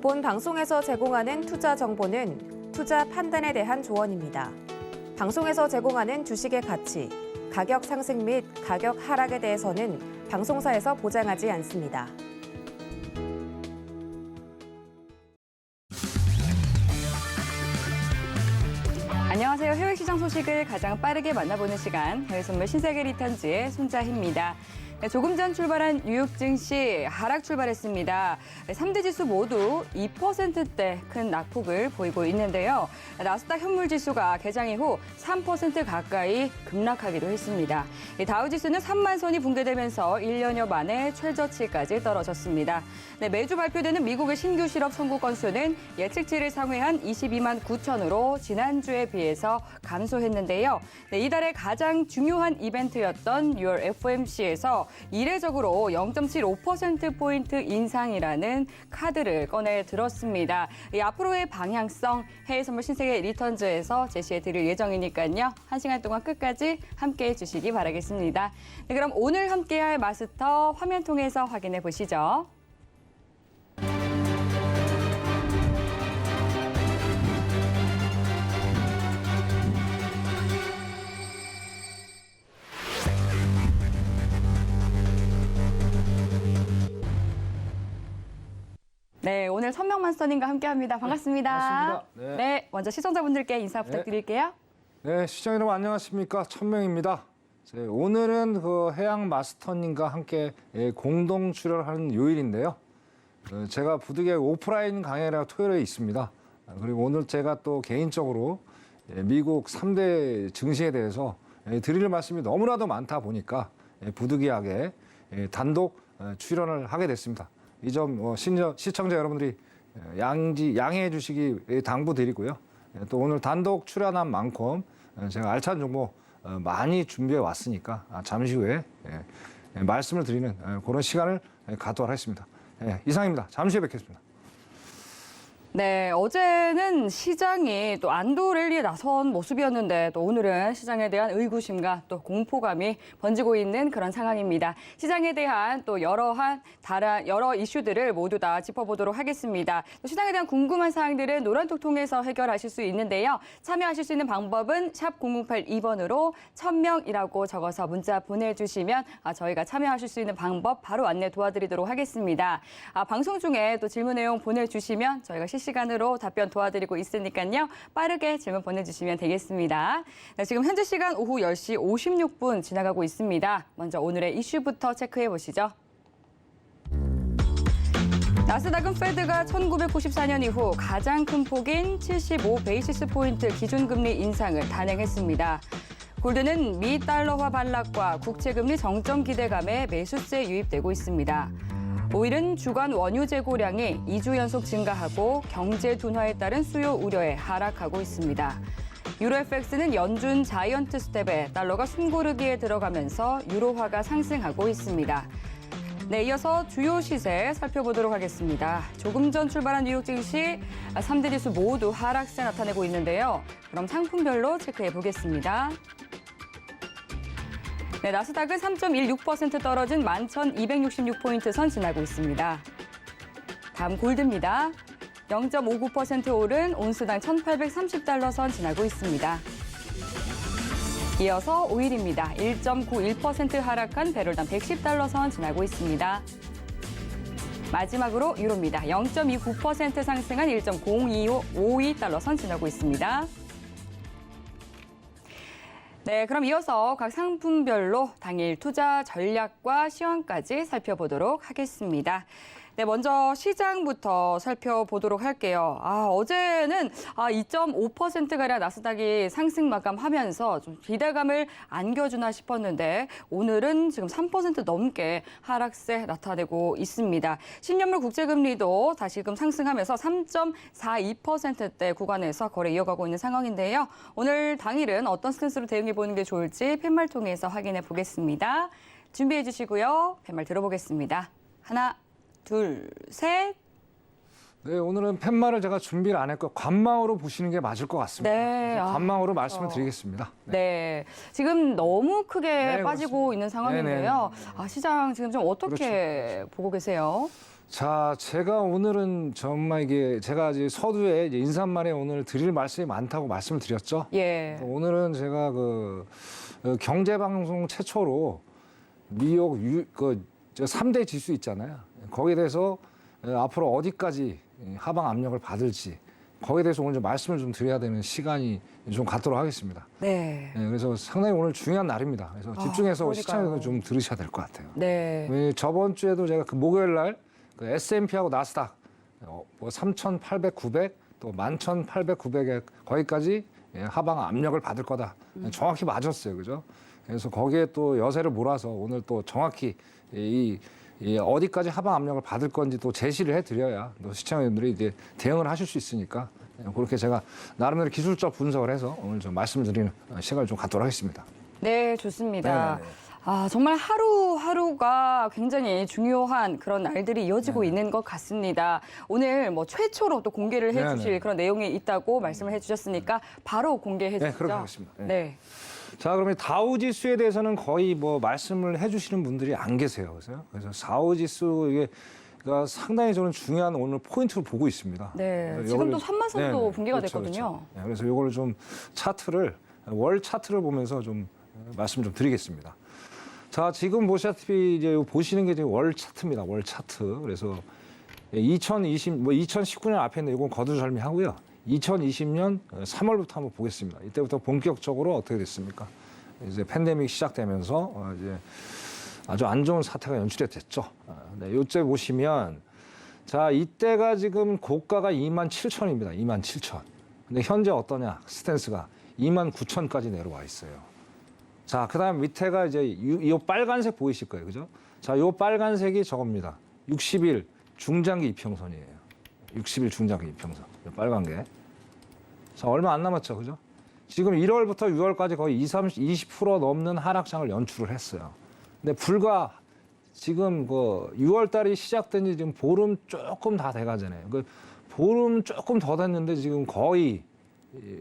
본 방송에서 제공하는 투자 정보는 투자 판단에 대한 조언입니다. 방송에서 제공하는 주식의 가치, 가격 상승 및 가격 하락에 대해서는 방송사에서 보장하지 않습니다. 안녕하세요. 해외 시장 소식을 가장 빠르게 만나보는 시간, 해외 선물 신세계 리턴즈의 손자희입니다. 조금 전 출발한 뉴욕 증시 하락 출발했습니다. 3대 지수 모두 2%대 큰 낙폭을 보이고 있는데요. 나스닥 현물 지수가 개장 이후 3% 가까이 급락하기도 했습니다. 다우 지수는 3만 선이 붕괴되면서 1년여 만에 최저치까지 떨어졌습니다. 매주 발표되는 미국의 신규 실업 청구 건수는 예측치를 상회한 22만 9천으로 지난주에 비해서 감소했는데요. 이달의 가장 중요한 이벤트였던 6월 FOMC에서 이례적으로 0.75%포인트 인상이라는 카드를 꺼내 들었습니다. 앞으로의 방향성 해외 선물 신세계 리턴즈에서 제시해 드릴 예정이니까요. 1시간 동안 끝까지 함께해 주시기 바라겠습니다. 그럼 오늘 함께할 마스터 화면 통해서 확인해 보시죠. 네, 오늘 천명만 선님과 함께합니다. 반갑습니다. 반갑습니다. 네, 먼저 시청자분들께 인사 부탁드릴게요. 네, 시청 여러분 안녕하십니까? 천명입니다. 오늘은 해양 마스터님과 함께 공동 출연하는 요일인데요. 제가 부득이하게 오프라인 강연회가 토요일에 있습니다. 그리고 오늘 제가 또 개인적으로 미국 3대 증시에 대해서 드릴 말씀이 너무나도 많다 보니까 부득이하게 단독 출연을 하게 됐습니다. 이 점 시청자 여러분들이 양해해 주시기 당부드리고요. 또 오늘 단독 출연한 만큼 제가 알찬 정보 많이 준비해 왔으니까 잠시 후에 말씀을 드리는 그런 시간을 갖도록 하겠습니다. 이상입니다. 잠시 후에 뵙겠습니다. 네, 어제는 시장이 또 안도 랠리에 나선 모습이었는데 또 오늘은 시장에 대한 의구심과 또 공포감이 번지고 있는 그런 상황입니다. 시장에 대한 또 여러 이슈들을 모두 다 짚어보도록 하겠습니다. 또 시장에 대한 궁금한 사항들은 노란톡 통해서 해결하실 수 있는데요. 참여하실 수 있는 방법은 샵 0082번으로 1000명이라고 적어서 문자 보내주시면 저희가 참여하실 수 있는 방법 바로 안내 도와드리도록 하겠습니다. 방송 중에 또 질문 내용 보내주시면 저희가 실시간으로 답변 도와드리고 있으니까요. 빠르게 질문 보내주시면 되겠습니다. 네, 지금 현재 시간 오후 10시 56분 지나가고 있습니다. 먼저 오늘의 이슈부터 체크해 보시죠. 나스닥은 페드가 1994년 이후 가장 큰 폭인 75 베이시스 포인트 기준금리 인상을 단행했습니다. 골드는 미 달러화 반락과 국채금리 정점 기대감에 매수세 유입되고 있습니다. 오일은 주간 원유 재고량이 2주 연속 증가하고 경제 둔화에 따른 수요 우려에 하락하고 있습니다. 유로 FX는 연준 자이언트 스텝에 달러가 숨고르기에 들어가면서 유로화가 상승하고 있습니다. 네, 이어서 주요 시세 살펴보도록 하겠습니다. 조금 전 출발한 뉴욕 증시 3대 지수 모두 하락세 나타내고 있는데요. 그럼 상품별로 체크해 보겠습니다. 네, 나스닥은 3.16% 떨어진 11,266포인트 선 지나고 있습니다. 다음 골드입니다. 0.59% 오른 온스당 1,830달러 선 지나고 있습니다. 이어서 오일입니다. 1.91% 하락한 배럴당 110달러 선 지나고 있습니다. 마지막으로 유로입니다. 0.29% 상승한 1.0252달러 선 지나고 있습니다. 네, 그럼 이어서 각 상품별로 당일 투자 전략과 시황까지 살펴보도록 하겠습니다. 네, 먼저 시장부터 살펴보도록 할게요. 어제는 2.5%가량 나스닥이 상승 마감하면서 좀 기대감을 안겨주나 싶었는데 오늘은 지금 3% 넘게 하락세 나타내고 있습니다. 10년물 국채금리도 다시금 상승하면서 3.42%대 구간에서 거래 이어가고 있는 상황인데요. 오늘 당일은 어떤 스탠스로 대응해 보는 게 좋을지 팻말 통해서 확인해 보겠습니다. 준비해 주시고요. 팻말 들어보겠습니다. 하나, 둘, 셋. 네, 오늘은 팻말을 제가 준비를 안 했고 관망으로 보시는 게 맞을 것 같습니다. 네. 관망으로 말씀을 드리겠습니다. 네. 지금 너무 크게 네, 빠지고 그렇습니다. 있는 상황인데요. 네네. 시장 지금 좀 어떻게 보고 계세요? 자, 제가 오늘은 정말 이게 제가 이제 서두에 이제 인사말에 오늘 드릴 말씀이 많다고 말씀을 드렸죠. 예. 오늘은 제가 그 경제방송 최초로 뉴욕 저 3대 지수 있잖아요. 거기에 대해서 앞으로 어디까지 하방 압력을 받을지 거기에 대해서 오늘 좀 말씀을 좀 드려야 되는 시간이 좀 갖도록 하겠습니다. 네. 네, 그래서 상당히 오늘 중요한 날입니다. 그래서 집중해서 그러니까요. 시청자들 좀 들으셔야 될 것 같아요. 네. 저번 주에도 제가 그 목요일 날 그 S&P하고 나스닥 뭐 3,800, 900, 또 11,800, 900에 거기까지 하방 압력을 받을 거다. 정확히 맞았어요, 그죠? 그래서 거기에 또 여세를 몰아서 오늘 또 정확히 이 어디까지 하방 압력을 받을 건지 또 제시를 해드려야 또 시청자분들이 이제 대응을 하실 수 있으니까 그렇게 제가 나름대로 기술적 분석을 해서 오늘 좀 말씀드리는 시간을 좀 갖도록 하겠습니다. 네, 좋습니다. 네네네. 아, 정말 하루하루가 굉장히 중요한 그런 날들이 이어지고 있는 것 같습니다. 오늘 뭐 최초로 또 공개를 해주실 네네. 그런 내용이 있다고 말씀을 해주셨으니까 바로 공개해 주시죠. 네, 그렇게 하겠습니다. 네. 네. 자, 그러면 다우지수에 대해서는 거의 뭐 말씀을 해주시는 분들이 안 계세요. 그래서 다우지수 이게 상당히 저는 중요한 오늘 포인트를 보고 있습니다. 네. 지금도 3만 선도 네네. 붕괴가 그렇죠, 됐거든요. 그렇죠. 네, 그래서 이거를 좀 월 차트를 보면서 좀 말씀 좀 드리겠습니다. 자, 지금 보시다시피 이제 보시는 게 지금 월 차트입니다. 월 차트. 그래서 2019년 앞에 있는 이건 거두절미하고요. 2020년 3월부터 한번 보겠습니다. 이때부터 본격적으로 어떻게 됐습니까? 이제 팬데믹 시작되면서 이제 아주 안 좋은 사태가 연출이 됐죠. 네, 요때 보시면 자, 이때가 지금 고가가 27,000입니다. 27,000. 근데 현재 어떠냐? 스탠스가 29,000까지 내려와 있어요. 자, 그다음 밑에가 이제 이 빨간색 보이실 거예요. 그죠? 자, 요 빨간색이 저겁니다. 60일 중장기 이평선이에요. 60일 중장기 이평선. 요 빨간 게. 자, 얼마 안 남았죠. 그죠? 지금 1월부터 6월까지 거의 20% 넘는 하락장을 연출을 했어요. 근데 불과 지금 그 6월 달이 시작된 지 지금 보름 조금 다 돼 가잖아요. 그 보름 조금 더 됐는데 지금 거의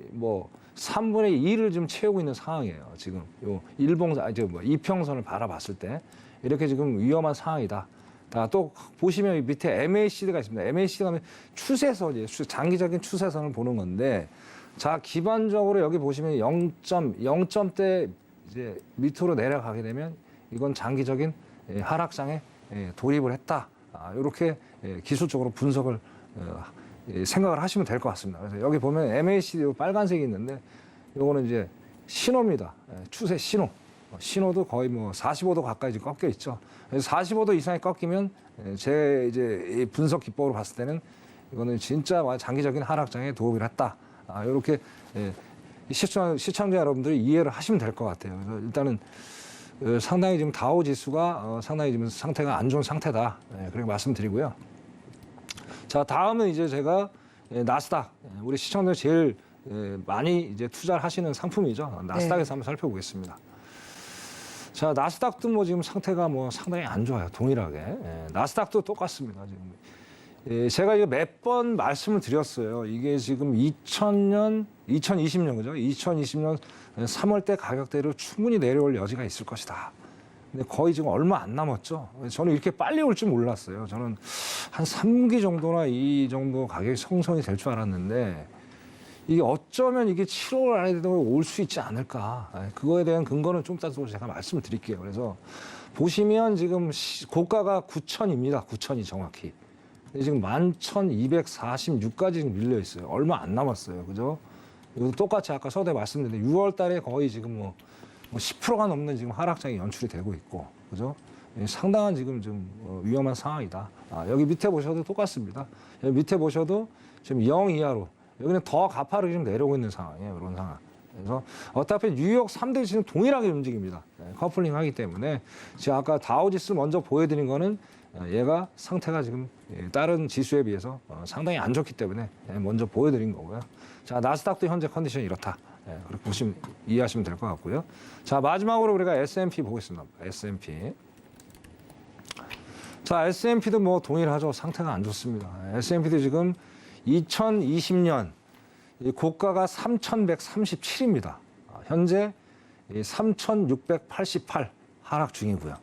뭐 3분의 2를 좀 채우고 있는 상황이에요. 지금 요 이평선을 바라봤을 때 이렇게 지금 위험한 상황이다. 또 보시면 밑에 MACD가 있습니다. MACD가 추세선, 장기적인 추세선을 보는 건데, 자, 기본적으로 여기 보시면 0점대 이제 밑으로 내려가게 되면 이건 장기적인 하락장에 돌입을 했다. 이렇게 기술적으로 분석을 생각을 하시면 될 것 같습니다. 그래서 여기 보면 MACD 빨간색이 있는데 이거는 이제 신호입니다. 추세 신호. 신호도 거의 뭐 45도 가까이 지금 꺾여 있죠. 그래서 45도 이상이 꺾이면 제 이제 분석 기법으로 봤을 때는 이거는 진짜 장기적인 하락장에 도움을 했다. 이렇게 시청자 여러분들이 이해를 하시면 될 것 같아요. 그래서 일단은 상당히 지금 다우 지수가 상당히 지금 상태가 안 좋은 상태다. 그렇게 말씀드리고요. 자, 다음은 이제 제가 나스닥, 우리 시청자들 제일 많이 이제 투자를 하시는 상품이죠. 나스닥에서 한번 살펴보겠습니다. 자, 나스닥도 뭐 지금 상태가 뭐 상당히 안 좋아요. 동일하게. 나스닥도 똑같습니다. 지금. 제가 이거 몇 번 말씀을 드렸어요. 이게 지금 2020년, 그죠? 2020년 3월 때 가격대로 충분히 내려올 여지가 있을 것이다. 근데 거의 지금 얼마 안 남았죠. 저는 이렇게 빨리 올 줄 몰랐어요. 저는 한 3기 정도나 이 정도 가격이 성선이 될 줄 알았는데 이게 어쩌면 이게 7월 안에도 올 수 있지 않을까. 그거에 대한 근거는 좀 이따 제가 말씀을 드릴게요. 그래서 보시면 지금 고가가 9,000입니다. 9,000이 정확히. 근데 지금 11,246까지 지금 밀려 있어요. 얼마 안 남았어요. 그죠? 이것도 똑같이 아까 서두에 말씀드렸는데 6월 달에 거의 지금 뭐 10%가 넘는 지금 하락장이 연출이 되고 있고, 그죠? 상당한 지금 좀 위험한 상황이다. 여기 밑에 보셔도 똑같습니다. 여기 밑에 보셔도 지금 0 이하로, 여기는 더 가파르게 좀 내려오고 있는 상황이에요. 이런 상황. 그래서 어차피 뉴욕 3대 지금 동일하게 움직입니다. 커플링 하기 때문에 지금 아까 다우지수 먼저 보여드린 거는 얘가 상태가 지금 다른 지수에 비해서 상당히 안 좋기 때문에 먼저 보여드린 거고요. 자, 나스닥도 현재 컨디션이 이렇다. 그렇게 보시면 이해하시면 될 것 같고요. 자, 마지막으로 우리가 S&P 보겠습니다. S&P. 자, S&P도 뭐 동일하죠. 상태가 안 좋습니다. S&P도 지금 2020년 고가가 3,137입니다. 현재 3,688 하락 중이고요.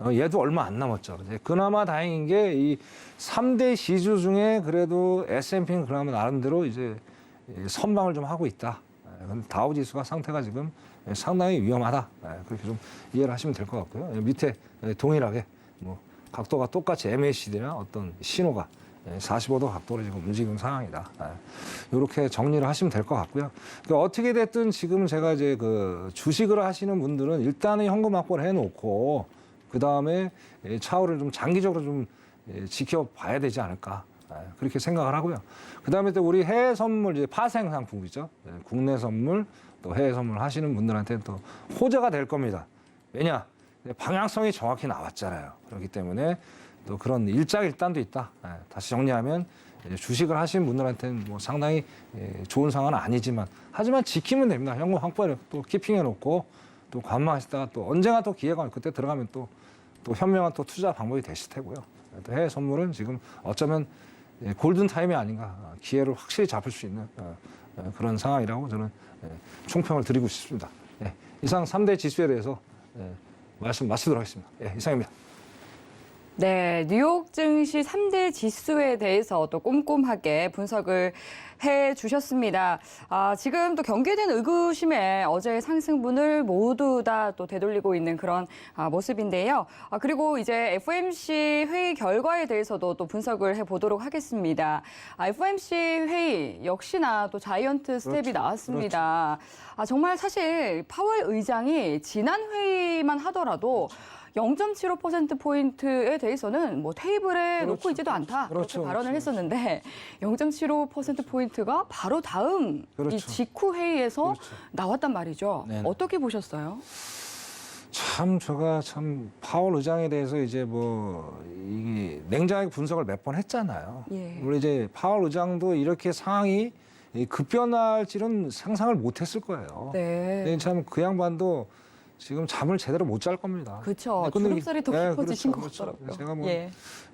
얘도 얼마 안 남았죠. 이제 그나마 다행인 게 이 3대 지수 중에 그래도 S&P는 그나마 나름대로 이제 선방을 좀 하고 있다. 근데 다우 지수가 상태가 지금 상당히 위험하다. 그렇게 좀 이해를 하시면 될 것 같고요. 밑에 동일하게 뭐 각도가 똑같이 MACD나 어떤 신호가 45도 각도로 지금 움직이는 상황이다. 이렇게 정리를 하시면 될 것 같고요. 그러니까 어떻게 됐든 지금 제가 이제 그 주식을 하시는 분들은 일단은 현금 확보를 해놓고 그 다음에 차후를 좀 장기적으로 좀 지켜봐야 되지 않을까. 그렇게 생각을 하고요. 그 다음에 또 우리 해외 선물 이제 파생 상품이죠. 국내 선물 또 해외 선물 하시는 분들한테는 또 호재가 될 겁니다. 왜냐? 방향성이 정확히 나왔잖아요. 그렇기 때문에 또 그런 일장일단도 있다. 다시 정리하면 주식을 하시는 분들한테는 뭐 상당히 좋은 상황은 아니지만 하지만 지키면 됩니다. 현금 확보를 또 키핑해 놓고 또 관망하시다가 또 언젠가 또 기회가 그때 들어가면 또 현명한 또 투자 방법이 되실 테고요. 또 해외 선물은 지금 어쩌면 골든 타임이 아닌가 기회를 확실히 잡을 수 있는 그런 상황이라고 저는 총평을 드리고 싶습니다. 이상 3대 지수에 대해서 말씀 마치도록 하겠습니다. 이상입니다. 네, 뉴욕 증시 3대 지수에 대해서 또 꼼꼼하게 분석을 해 주셨습니다. 지금 또 경계된 의구심에 어제의 상승분을 모두 다 또 되돌리고 있는 그런 모습인데요. 그리고 이제 FOMC 회의 결과에 대해서도 또 분석을 해 보도록 하겠습니다. FOMC 회의 역시나 또 자이언트 스텝이 그렇죠. 나왔습니다. 정말 사실 파월 의장이 지난 회의만 하더라도 0.75%포인트에 대해서는 뭐 테이블에 놓고 있지도 않다. 그렇죠. 그렇게 발언을 그렇죠. 했었는데 0.75%포인트가 바로 다음 그렇죠. 이 직후 회의에서 그렇죠. 나왔단 말이죠. 네네. 어떻게 보셨어요? 참 제가 참 파월 의장에 대해서 이제 뭐 이게 냉정하게 분석을 몇 번 했잖아요. 예. 물론 이제 파월 의장도 이렇게 상황이 급변할 줄은 상상을 못했을 거예요. 네. 참 그 양반도 지금 잠을 제대로 못 잘 겁니다. 그렇죠. 근데 주름살이 더 네, 깊어지신 그렇죠, 것 그렇죠. 같더라고요. 제가 뭐 예.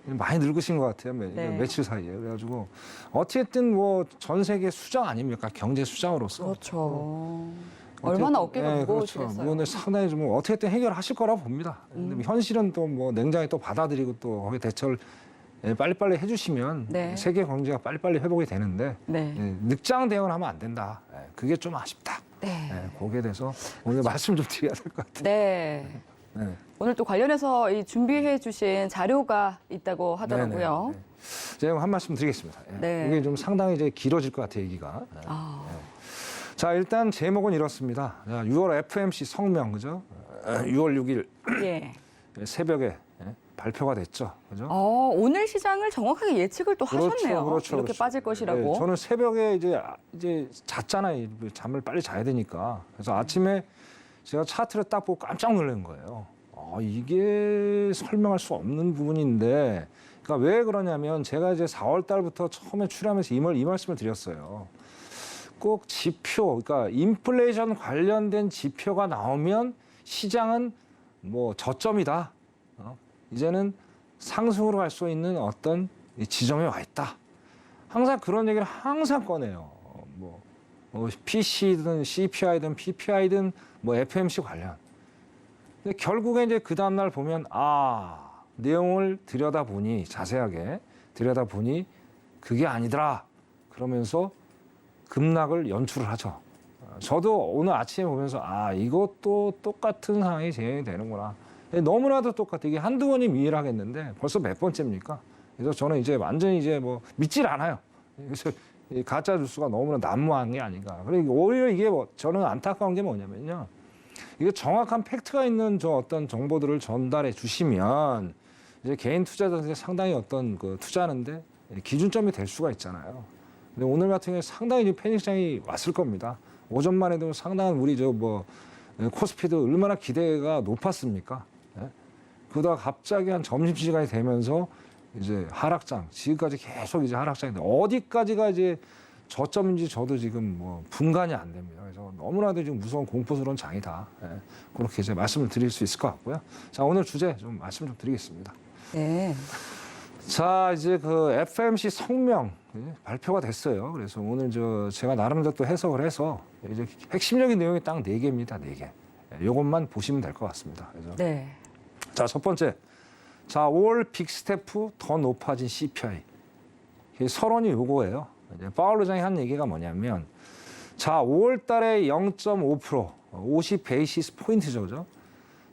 많이 늙으신 것 같아요. 네. 며칠 사이에. 그래가지고 어쨌든 뭐 전 세계 수장 아닙니까? 경제 수장으로서. 그렇죠. 얼마나 어깨가 그렇죠. 무거우시겠어요. 뭐 근데 상당히 좀 어떻게든 해결하실 거라고 봅니다. 근데 뭐 현실은 또 뭐 냉정히 또 받아들이고 또 거기에 대처를 빨리빨리 해주시면 네. 세계 경제가 빨리빨리 회복이 되는데 네. 늑장 대응을 하면 안 된다. 그게 좀 아쉽다. 네. 거기에 대해서 오늘 말씀 좀 드려야 될 것 같아요. 네. 네. 오늘 또 관련해서 이 준비해 주신 자료가 있다고 하더라고요. 네네. 제가 한 말씀 드리겠습니다. 네. 이게 좀 상당히 이제 길어질 것 같아요, 얘기가. 아, 자, 일단 제목은 이렇습니다. 6월 FOMC 성명, 그죠? 6월 6일 예. 새벽에 발표가 됐죠, 그죠? 오늘 시장을 정확하게 예측을 또 하셨네요. 이렇게 그렇죠. 빠질 것이라고. 저는 새벽에 이제 잤잖아요. 잠을 빨리 자야 되니까. 그래서 아침에 제가 차트를 딱 보고 깜짝 놀란 거예요. 이게 설명할 수 없는 부분인데, 그러니까 왜 그러냐면 제가 이제 4월 달부터 처음에 출연하면서 이 말씀을 드렸어요. 꼭 지표, 그러니까 인플레이션 관련된 지표가 나오면 시장은 뭐 저점이다. 이제는 상승으로 갈 수 있는 어떤 지점에 와 있다. 항상 그런 얘기를 항상 꺼내요. 뭐 PC든 CPI든 PPI든 뭐 FOMC 관련. 근데 결국에 이제 그 다음날 보면 내용을 들여다보니 자세하게 들여다보니 그게 아니더라. 그러면서 급락을 연출을 하죠. 저도 오늘 아침에 보면서 이것도 똑같은 상황이 진행이 되는구나. 너무나도 똑같아. 이게 한두 번이 미일하겠는데 벌써 몇 번째입니까? 그래서 저는 이제 완전히 이제 뭐 믿질 않아요. 그래서 이 가짜 뉴스가 너무나 난무한 게 아닌가. 그리고 오히려 이게 저는 안타까운 게 뭐냐면요. 이게 정확한 팩트가 있는 어떤 정보들을 전달해 주시면 이제 개인 투자자들한테 상당히 어떤 그 투자하는데 기준점이 될 수가 있잖아요. 근데 오늘 같은 경우에 상당히 패닉 시장이 왔을 겁니다. 오전만 해도 상당한 우리 코스피도 얼마나 기대가 높았습니까? 그러다가 갑자기 한 점심시간이 되면서 이제 하락장, 지금까지 계속 이제 하락장인데 어디까지가 이제 저점인지 저도 지금 뭐 분간이 안 됩니다. 그래서 너무나도 지금 무서운 공포스러운 장이다. 그렇게 이제 말씀을 드릴 수 있을 것 같고요. 자, 오늘 주제 좀 말씀 좀 드리겠습니다. 네. 자, 이제 그 FOMC 성명 발표가 됐어요. 그래서 오늘 제가 나름대로 또 해석을 해서 이제 핵심적인 내용이 딱 4개입니다. 4개. 이것만 보시면 될 것 같습니다. 그래서 네. 자, 첫 번째. 자, 올 빅스테프 더 높아진 CPI. 이게 서론이 요거예요. 이제 파월 의장이 한 얘기가 뭐냐면, 자, 5월 달에 0.5%, 50 베이시스 포인트죠, 그죠?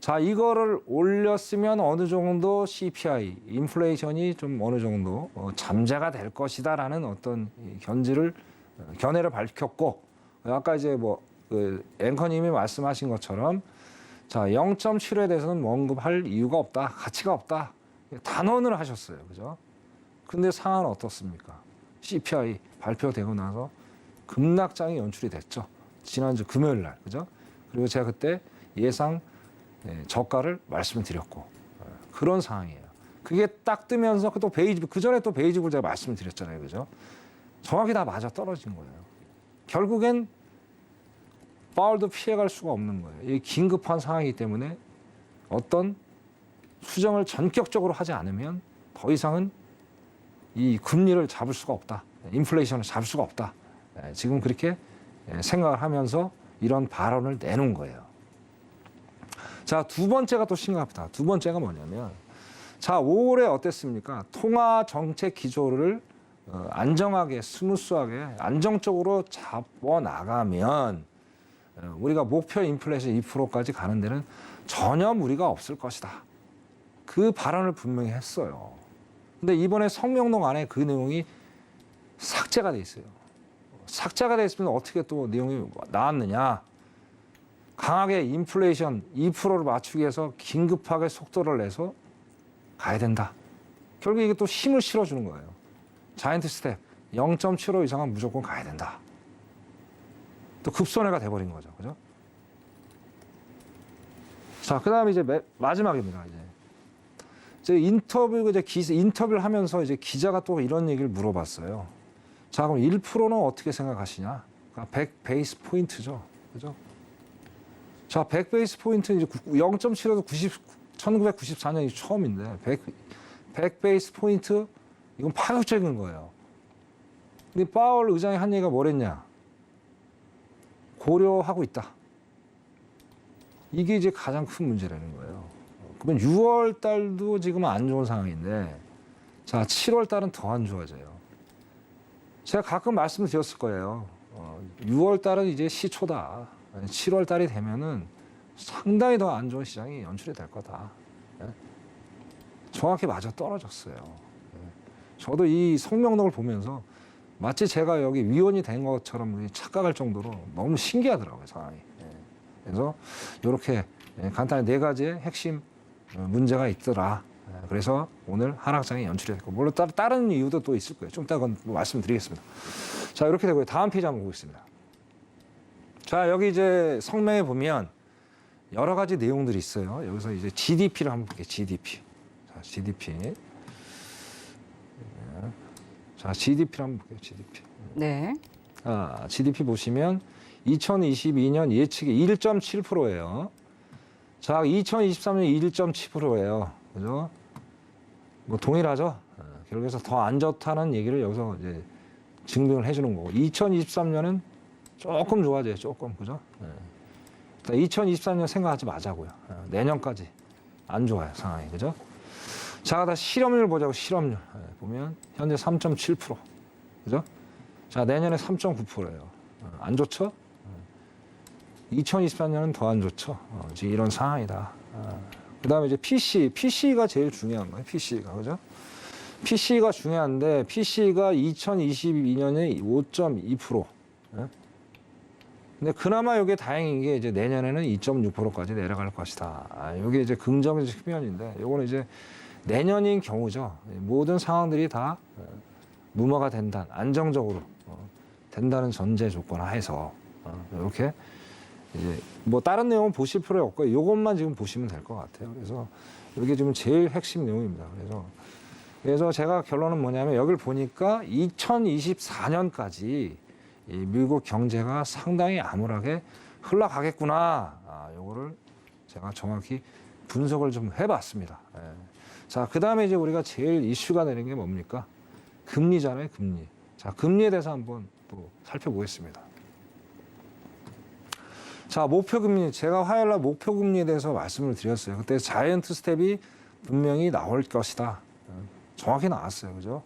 자, 이거를 올렸으면 어느 정도 CPI, 인플레이션이 좀 어느 정도 잠재가 될 것이다라는 어떤 견해를 밝혔고, 아까 이제 그 앵커님이 말씀하신 것처럼, 자, 0.75에 대해서는 뭐 언급할 이유가 없다, 가치가 없다, 단언을 하셨어요, 그죠? 근데 상황은 어떻습니까? CPI 발표되고 나서 급락장이 연출이 됐죠. 지난주 금요일 날, 그죠? 그리고 제가 그때 예상 저가를 말씀드렸고 그런 상황이에요. 그게 딱 뜨면서 또 그 전에 또 베이직을 제가 말씀을 드렸잖아요, 그죠? 정확히 다 맞아 떨어진 거예요. 결국엔 파월도 피해갈 수가 없는 거예요. 이 긴급한 상황이기 때문에 어떤 수정을 전격적으로 하지 않으면 더 이상은 이 금리를 잡을 수가 없다. 인플레이션을 잡을 수가 없다. 지금 그렇게 생각을 하면서 이런 발언을 내놓은 거예요. 자, 두 번째가 또 심각하다. 두 번째가 뭐냐면, 자, 5월에 어땠습니까? 통화 정책 기조를 안정하게, 스무스하게, 안정적으로 잡아 나가면 우리가 목표 인플레이션 2%까지 가는 데는 전혀 무리가 없을 것이다. 그 발언을 분명히 했어요. 근데 이번에 성명록 안에 그 내용이 삭제가 돼 있어요. 삭제가 돼 있으면 어떻게 또 내용이 나왔느냐? 강하게 인플레이션 2%를 맞추기 위해서 긴급하게 속도를 내서 가야 된다. 결국 이게 또 힘을 실어주는 거예요. 자이언트 스텝 0.75 이상은 무조건 가야 된다. 또 급손해가 돼버린 거죠, 그죠? 자, 그다음에 이제 마지막입니다. 이제 인터뷰를 하면서 이제 기자가 또 이런 얘기를 물어봤어요. 자, 그럼 1%는 어떻게 생각하시냐? 그러니까 100 베이스 포인트죠, 그죠? 자, 100 베이스 포인트 이제 0.7에도 1994년이 처음인데 100 베이스 포인트 이건 파격적인 거예요. 근데 파월 의장이 한 얘기가 뭐랬냐? 고려하고 있다. 이게 이제 가장 큰 문제라는 거예요. 그러면 6월 달도 지금 안 좋은 상황인데, 자, 7월 달은 더 안 좋아져요. 제가 가끔 말씀을 드렸을 거예요. 6월 달은 이제 시초다. 7월 달이 되면은 상당히 더 안 좋은 시장이 연출이 될 거다. 정확히 맞아 떨어졌어요. 저도 이 성명록을 보면서 마치 제가 여기 위원이 된 것처럼 착각할 정도로 너무 신기하더라고요, 상황이. 그래서 이렇게 간단히 4가지의 핵심 문제가 있더라. 그래서 오늘 하락장이 연출이 됐고, 물론 다른 이유도 또 있을 거예요. 좀 이따 그건 말씀드리겠습니다. 자, 이렇게 되고요. 다음 페이지 한번 보겠습니다. 자, 여기 이제 성명에 보면 여러 가지 내용들이 있어요. 여기서 이제 GDP를 한번 볼게요. GDP. 자, GDP. 자, GDP를 한번 볼게요. GDP. 네. 아, GDP 보시면 2022년 예측이 1.7%예요. 자, 2023년 1.7%예요. 그죠? 뭐 동일하죠? 결국에서 더 안 좋다는 얘기를 여기서 이제 증명을 해주는 거고, 2023년은 조금 좋아져요. 조금. 그죠? 2023년 생각하지 마자고요. 내년까지 안 좋아요. 상황이. 그죠? 자, 다 실업률 보자고. 실업률. 보면 현재 3.7%. 그죠? 자, 내년에 3.9%예요. 안 좋죠? 2024년은 더 안 좋죠. 지금 이런 상황이다. 그 다음에 이제 PC가 제일 중요한 거예요. PC가. 그죠? PC가 중요한데, PC가 2022년에 5.2%. 근데 그나마 이게 다행인 게 이제 내년에는 2.6%까지 내려갈 것이다. 이게 이제 긍정적 측면인데, 요거는 이제 내년인 경우죠. 모든 상황들이 다 무마가 된다, 안정적으로 된다는 전제 조건 하에서 이렇게 이제 뭐 다른 내용은 보실 필요 없고 이것만 지금 보시면 될 것 같아요. 그래서 이게 지금 제일 핵심 내용입니다. 그래서 제가 결론은 뭐냐면, 여기를 보니까 2024년까지 이 미국 경제가 상당히 암울하게 흘러가겠구나. 요거를 제가 정확히 분석을 좀 해봤습니다. 자, 그 다음에 이제 우리가 제일 이슈가 되는 게 뭡니까? 금리잖아요, 금리. 자, 금리에 대해서 한번 또 살펴보겠습니다. 자, 목표금리. 제가 화요일 날 목표금리에 대해서 말씀을 드렸어요. 그때 자이언트 스텝이 분명히 나올 것이다. 정확히 나왔어요. 그죠?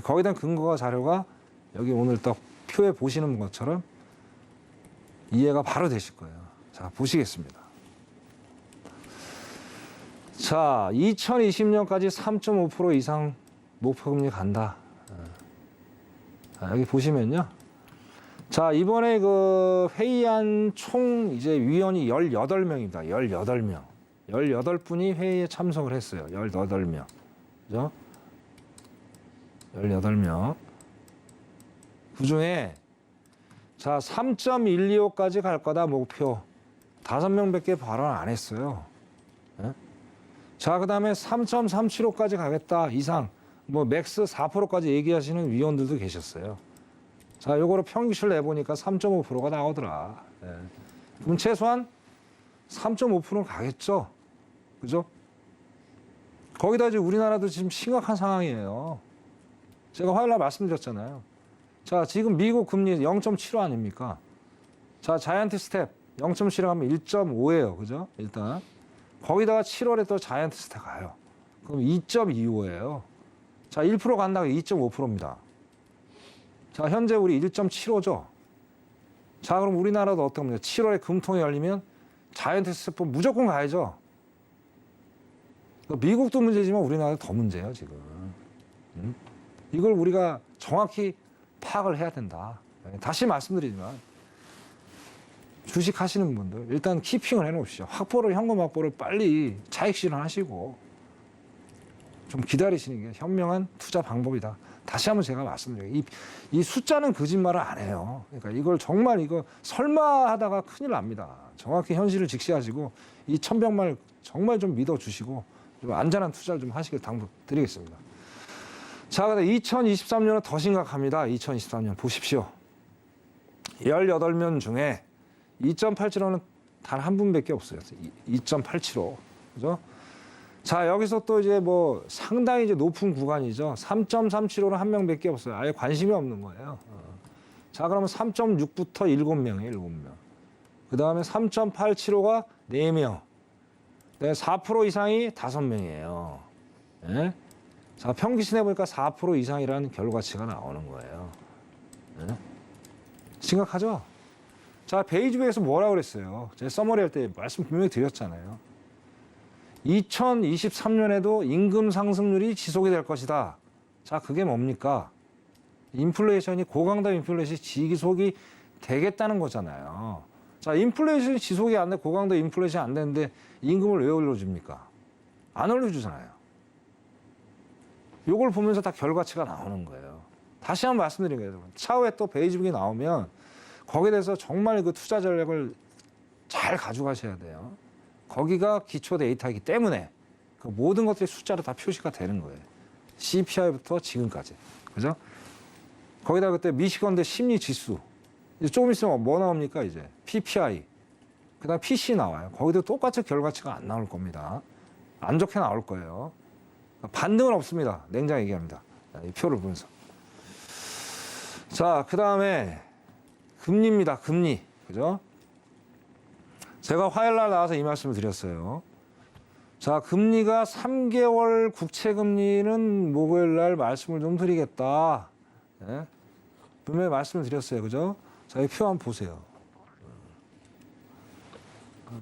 거기에 대한 근거가 자료가 여기 오늘 딱 표에 보시는 것처럼 이해가 바로 되실 거예요. 자, 보시겠습니다. 자, 2020년까지 3.5% 이상 목표금리 간다. 자, 여기 보시면요. 자, 이번에 그 회의한 총 이제 위원이 18명입니다. 18명. 18분이 회의에 참석을 했어요. 18명. 그죠? 18명. 그 중에 자, 3.125까지 갈 거다 목표. 5명밖에 발언 안 했어요. 예? 자, 그다음에 3.375까지 가겠다 이상. 뭐 맥스 4%까지 얘기하시는 위원들도 계셨어요. 자, 요거를 평균치를 내보니까 3.5%가 나오더라. 예. 그럼 최소한 3.5%는 가겠죠. 그죠? 거기다 이제 우리나라도 지금 심각한 상황이에요. 제가 화요일 날 말씀드렸잖아요. 자, 지금 미국 금리 0.75 아닙니까? 자, 자이언트 스텝 0.75 하면 1.5예요. 그죠? 일단. 거기다가 7월에 또 자이언트 스텝 가요. 그럼 2.25예요. 자, 1% 간다고 2.5%입니다. 자, 현재 우리 1.75죠. 자, 그럼 우리나라도 어떻게 합니까? 7월에 금통이 열리면 자이언트 스텝 무조건 가야죠. 미국도 문제지만 우리나라도 더 문제예요, 지금. 이걸 우리가 정확히 파악을 해야 된다. 다시 말씀드리지만 주식 하시는 분들 일단 키핑을 해놓으시죠. 현금 확보를 빨리 차익 실현하시고 좀 기다리시는 게 현명한 투자 방법이다. 다시 한번 제가 말씀드려요. 이 숫자는 거짓말을 안 해요. 그러니까 이걸 정말 이거 설마 하다가 큰일 납니다. 정확히 현실을 직시하시고 이 천병말 정말 좀 믿어주시고 좀 안전한 투자를 좀 하시길 당부드리겠습니다. 자, 근데 2023년은 더 심각합니다. 2023년 보십시오. 18명 중에 2.87호는 단 한 분밖에 없어요. 2.87호. 그죠? 자, 여기서 또 이제 뭐 상당히 이제 높은 구간이죠. 3.375는 한 명밖에 없어요. 아예 관심이 없는 거예요. 자, 그러면 3.6부터 7명이에요. 7명. 그 다음에 3.875가 4명. 4% 이상이 5명이에요. 예? 자, 평균치 내보니까 4% 이상이라는 결과치가 나오는 거예요. 예? 심각하죠? 자, 베이직에서 뭐라고 그랬어요? 제가 서머리 할 때 말씀 분명히 드렸잖아요. 2023년에도 임금 상승률이 지속이 될 것이다. 자, 그게 뭡니까? 인플레이션이 고강도 인플레이션이 지속이 되겠다는 거잖아요. 자, 인플레이션이 지속이 안 돼, 고강도 인플레이션이 안 되는데 임금을 왜 올려줍니까? 안 올려주잖아요. 요걸 보면서 다 결과치가 나오는 거예요. 다시 한번 말씀드린 거예요. 차후에 또 베이직이 나오면 거기에 대해서 정말 그 투자 전략을 잘 가져가셔야 돼요. 거기가 기초 데이터이기 때문에 그 모든 것들이 숫자로 다 표시가 되는 거예요. CPI부터 지금까지. 그죠? 거기다 그때 미시건대 심리 지수. 이제 조금 있으면 뭐 나옵니까, 이제? PPI. 그 다음 PC 나와요. 거기도 똑같이 결과치가 안 나올 겁니다. 안 좋게 나올 거예요. 반등은 없습니다. 냉정히 얘기합니다. 이 표를 보면서. 자, 그 다음에 금리입니다. 금리. 그죠? 제가 화요일 날 나와서 이 말씀을 드렸어요. 자, 금리가 3개월 국채 금리는 목요일 날 말씀을 좀 드리겠다. 예? 분명히 말씀을 드렸어요. 그죠? 자, 이 표 한번 보세요.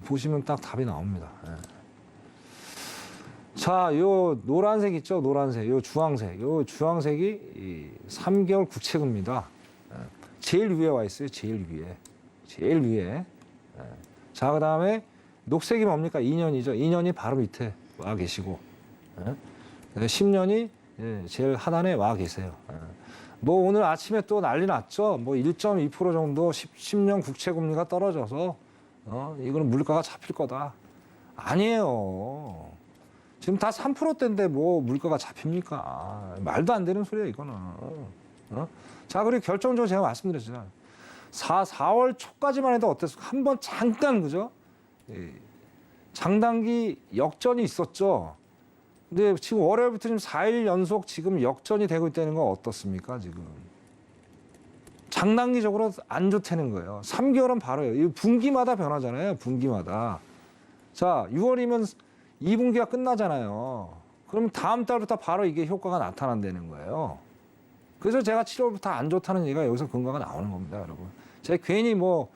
보시면 딱 답이 나옵니다. 예. 자, 요 노란색 있죠? 노란색. 요 주황색. 요 주황색이 이 3개월 국채 금리다. 예. 제일 위에 와 있어요. 제일 위에. 제일 위에. 예. 자, 그 다음에 녹색이 뭡니까? 2년이죠. 2년이 바로 밑에 와 계시고, 예? 10년이 제일 하단에 와 계세요. 예. 뭐 오늘 아침에 또 난리 났죠. 뭐 1.2% 정도 10년 국채 금리가 떨어져서 이거는 물가가 잡힐 거다. 아니에요. 지금 다 3%대인데 뭐 물가가 잡힙니까? 말도 안 되는 소리야 이거는. 자, 그리고 결정적으로 제가 말씀드렸잖아요. 4월 초까지만 해도 어땠어? 한번 잠깐, 그죠? 장단기 역전이 있었죠. 근데 지금 월요일부터 지금 4일 연속 지금 역전이 되고 있다는 건 어떻습니까, 지금? 장단기적으로 안 좋다는 거예요. 3개월은 바로요. 이 분기마다 변하잖아요. 분기마다. 자, 6월이면 2분기가 끝나잖아요. 그러면 다음 달부터 바로 이게 효과가 나타난다는 거예요. 그래서 제가 7월부터 안 좋다는 얘기가 여기서 근거가 나오는 겁니다, 여러분. 제가 괜히 뭐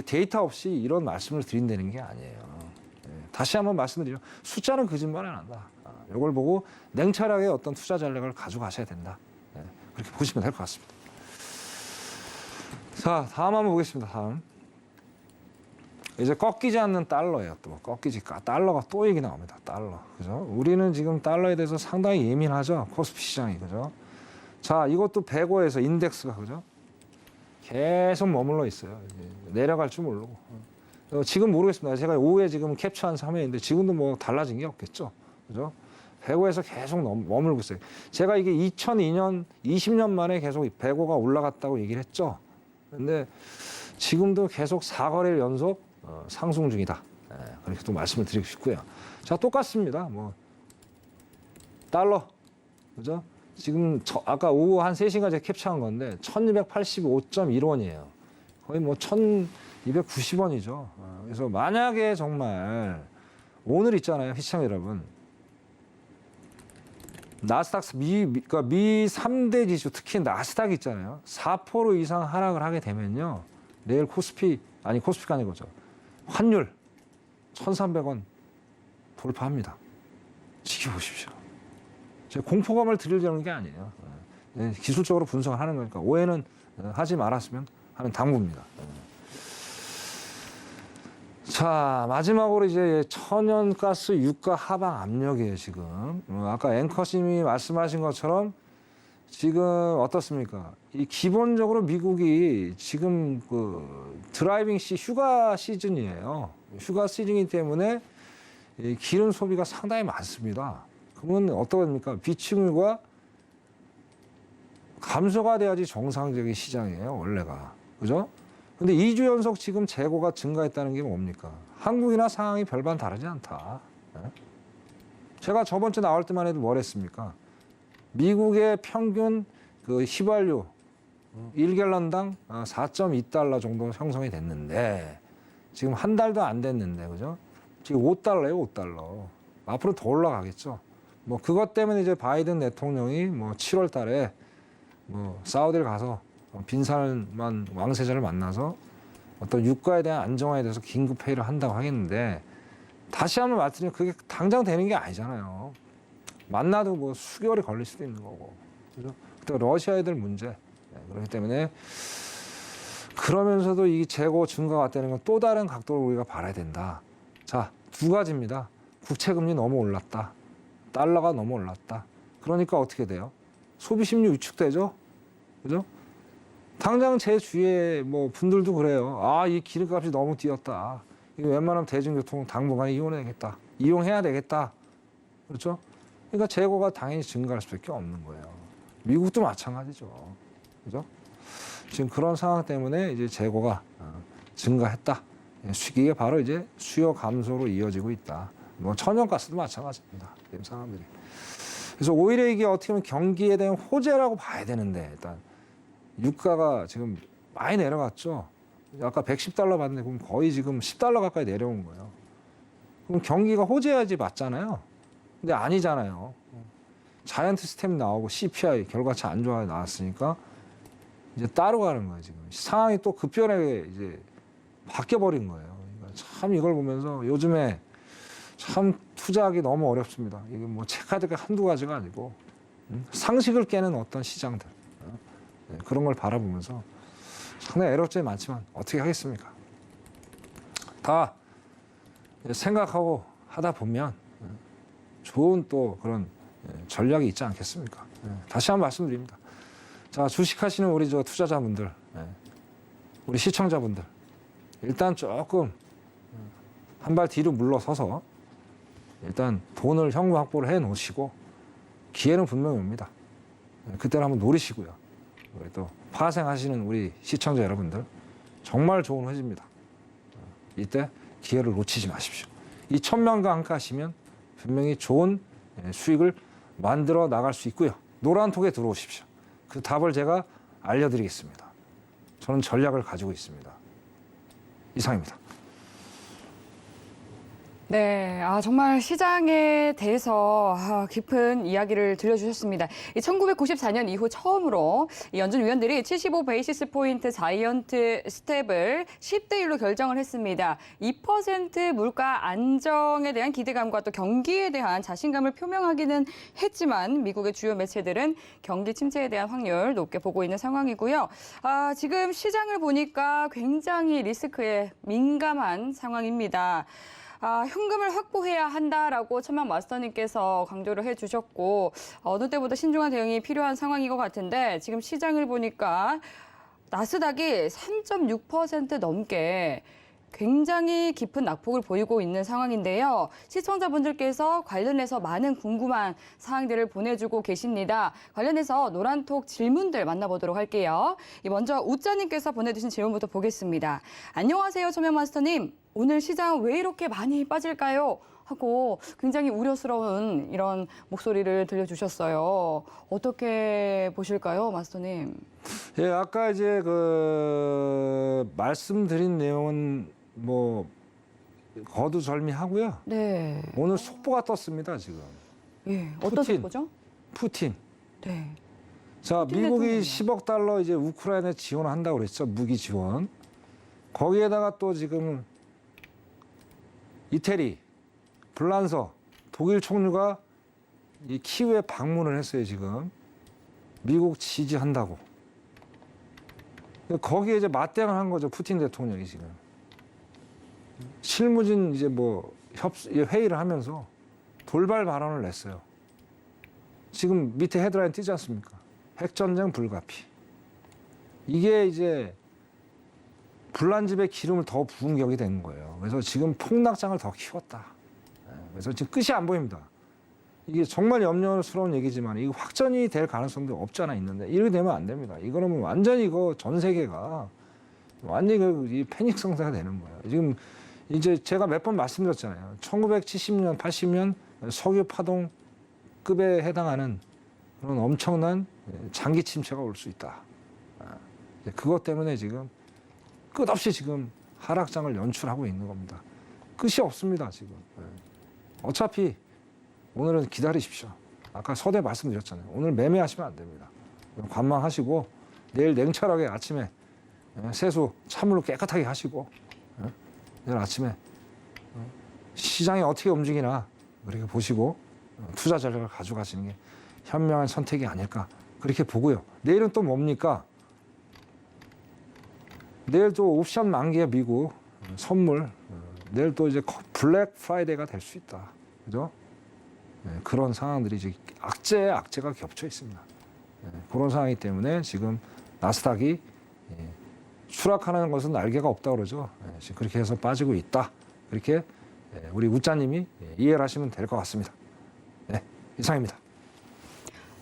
데이터 없이 이런 말씀을 드린다는 게 아니에요. 다시 한번 말씀드리죠. 숫자는 거짓말 안 한다. 이걸 보고 냉철하게 어떤 투자 전략을 가져가셔야 된다. 그렇게 보시면 될 것 같습니다. 자, 다음 한번 보겠습니다. 다음. 이제 꺾이지 않는 달러예요. 또 달러가 또 얘기 나옵니다. 달러. 그죠? 우리는 지금 달러에 대해서 상당히 예민하죠. 코스피 시장이. 그죠? 자, 이것도 105에서 인덱스가 그죠? 계속 머물러 있어요. 내려갈 줄 모르고. 지금 모르겠습니다. 제가 오후에 지금 캡처한 화면인데 지금도 뭐 달라진 게 없겠죠. 그죠? 105에서 계속 머물고 있어요. 제가 이게 2002년, 20년 만에 계속 105가 올라갔다고 얘기를 했죠. 근데 지금도 계속 4거래일 연속 상승 중이다. 그렇게 또 말씀을 드리고 싶고요. 자, 똑같습니다. 뭐 달러. 그죠? 지금 아까 오후 한 3시간 제가 캡처한 건데 1285.1원이에요. 거의 뭐 1290원이죠. 그래서 만약에 정말 오늘 있잖아요. 시청자 여러분. 나스닥 그러니까 미 3대 지수 특히 나스닥 있잖아요. 4% 이상 하락을 하게 되면요. 내일 코스피가 아니고죠. 환율 1,300원 돌파합니다. 지켜보십시오. 제가 공포감을 드리려는 게 아니에요. 기술적으로 분석을 하는 거니까 오해는 하지 말았으면 하는 당부입니다. 자, 마지막으로 이제 천연가스 유가 하방 압력이에요, 지금. 아까 앵커님이 말씀하신 것처럼 지금 어떻습니까? 이 기본적으로 미국이 지금 그 드라이빙 휴가 시즌이에요. 휴가 시즌이기 때문에 이 기름 소비가 상당히 많습니다. 그러면 어떻습니까? 비축유가 감소가 돼야지 정상적인 시장이에요, 원래가. 그죠? 근데 2주 연속 지금 재고가 증가했다는 게 뭡니까? 한국이나 상황이 별반 다르지 않다. 제가 저번 주 나올 때만 해도 뭘 했습니까? 미국의 평균 그 휘발유 1갤런당 4.2달러 정도 형성이 됐는데 지금 한 달도 안 됐는데 그죠? 지금 5달러예요, 5달러. 앞으로 더 올라가겠죠. 뭐 그것 때문에 이제 바이든 대통령이 뭐 7월 달에 뭐 사우디를 가서 빈살만 왕세자를 만나서 어떤 유가에 대한 안정화에 대해서 긴급 회의를 한다고 하겠는데 다시 한번 말씀드리면 그게 당장 되는 게 아니잖아요. 만나도 뭐 수개월이 걸릴 수도 있는 거고. 그죠? 또 러시아 애들 문제. 그렇기 때문에 그러면서도 이 재고 증가가 왔다는 건 또 다른 각도로 우리가 봐야 된다. 자, 2가지입니다. 국채금리 너무 올랐다. 달러가 너무 올랐다. 그러니까 어떻게 돼요? 소비 심리 위축되죠? 그죠? 당장 제 주위에 뭐 분들도 그래요. 아, 이 기름값이 너무 뛰었다. 이거 웬만하면 대중교통 당분간 이용해야 되겠다. 그렇죠? 그러니까 재고가 당연히 증가할 수밖에 없는 거예요. 미국도 마찬가지죠. 그죠? 지금 그런 상황 때문에 이제 재고가 증가했다. 이게 바로 이제 수요 감소로 이어지고 있다. 뭐 천연가스도 마찬가지입니다. 지금 상황들이. 그래서 오히려 이게 어떻게 보면 경기에 대한 호재라고 봐야 되는데 일단 유가가 지금 많이 내려갔죠. 아까 110달러 받는데 그럼 거의 지금 10달러 가까이 내려온 거예요. 그럼 경기가 호재야지 맞잖아요. 근데 아니잖아요. 자이언트 스텝 나오고 CPI 결과치 안 좋아요 나왔으니까 이제 따로 가는 거예요. 지금 상황이 또 급변하게 이제 바뀌어 버린 거예요. 그러니까 참 이걸 보면서 요즘에 참 투자하기 너무 어렵습니다. 이게 뭐 체크카드가 한두 가지가 아니고 상식을 깨는 어떤 시장들 그런 걸 바라보면서 상당히 애로점이 많지만 어떻게 하겠습니까? 다 생각하고 하다 보면 좋은 또 그런 전략이 있지 않겠습니까? 다시 한번 말씀드립니다. 자, 주식하시는 우리 저 투자자분들, 우리 시청자분들, 일단 조금 한 발 뒤로 물러서서 일단 돈을 현금 확보를 해 놓으시고 기회는 분명히 옵니다. 그때를 한번 노리시고요. 우리 또 파생하시는 우리 시청자 여러분들 정말 좋은 회지입니다. 이때 기회를 놓치지 마십시오. 이 1000명과 함께 하시면 분명히 좋은 수익을 만들어 나갈 수 있고요. 노란톡에 들어오십시오. 그 답을 제가 알려드리겠습니다. 저는 전략을 가지고 있습니다. 이상입니다. 네, 정말 시장에 대해서 깊은 이야기를 들려주셨습니다. 1994년 이후 처음으로 이 연준 위원들이 75 베이시스 포인트 자이언트 스텝을 10대 1로 결정을 했습니다. 2% 물가 안정에 대한 기대감과 또 경기에 대한 자신감을 표명하기는 했지만 미국의 주요 매체들은 경기 침체에 대한 확률 높게 보고 있는 상황이고요. 지금 시장을 보니까 굉장히 리스크에 민감한 상황입니다. 현금을 확보해야 한다라고 천막 마스터님께서 강조를 해주셨고 어느 때보다 신중한 대응이 필요한 상황인 것 같은데 지금 시장을 보니까 나스닥이 3.6% 넘게 굉장히 깊은 낙폭을 보이고 있는 상황인데요. 시청자분들께서 관련해서 많은 궁금한 사항들을 보내주고 계십니다. 관련해서 노란톡 질문들 만나보도록 할게요. 먼저 우짜님께서 보내주신 질문부터 보겠습니다. 안녕하세요, 천명마스터님. 오늘 시장 왜 이렇게 많이 빠질까요? 하고 굉장히 우려스러운 이런 목소리를 들려주셨어요. 어떻게 보실까요, 마스터님? 예, 아까 이제 말씀드린 내용은 뭐 거두절미하고요. 네. 오늘 속보가 떴습니다, 지금. 예, 어떤 푸틴. 속보죠? 푸틴. 네. 자, 푸틴 미국이 대통령이요. 10억 달러 이제 우크라이나에 지원한다고 그랬죠. 무기 지원. 거기에다가 또 지금 이태리, 불란서, 독일 총리가 이 키우에 방문을 했어요, 지금. 미국 지지한다고. 거기에 이제 맞대응을 한 거죠, 푸틴 대통령이 지금. 실무진 이제 뭐 회의를 하면서 돌발 발언을 냈어요. 지금 밑에 헤드라인 띄지 않습니까? 핵전쟁 불가피. 이게 이제 불난 집에 기름을 더 부은 격이 된 거예요. 그래서 지금 폭락장을 더 키웠다. 그래서 지금 끝이 안 보입니다. 이게 정말 염려스러운 얘기지만 이거 확전이 될 가능성도 없지 않아 있는데 이렇게 되면 안 됩니다. 이거는 뭐 완전히 이거 전 세계가 완전히 이 패닉 상태가 되는 거예요. 지금 이제 제가 몇 번 말씀드렸잖아요. 1970년, 80년 석유 파동급에 해당하는 그런 엄청난 장기 침체가 올 수 있다. 그것 때문에 지금 끝없이 지금 하락장을 연출하고 있는 겁니다. 끝이 없습니다, 지금. 어차피 오늘은 기다리십시오. 아까 서두에 말씀드렸잖아요. 오늘 매매하시면 안 됩니다. 관망하시고 내일 냉철하게 아침에 세수 찬물로 깨끗하게 하시고 내일 아침에 시장이 어떻게 움직이나 그렇게 보시고 투자 전략을 가져가시는 게 현명한 선택이 아닐까 그렇게 보고요. 내일은 또 뭡니까? 내일 또 옵션 만기에 미국 선물 내일 또 이제 블랙 프라이데이가 될 수 있다. 그죠? 그런 상황들이 이제 악재에 악재가 겹쳐 있습니다. 그런 상황이기 때문에 지금 나스닥이 추락하는 것은 날개가 없다 그러죠. 지금 그렇게 해서 빠지고 있다. 그렇게 우리 우짜님이 이해를 하시면 될 것 같습니다. 네, 이상입니다.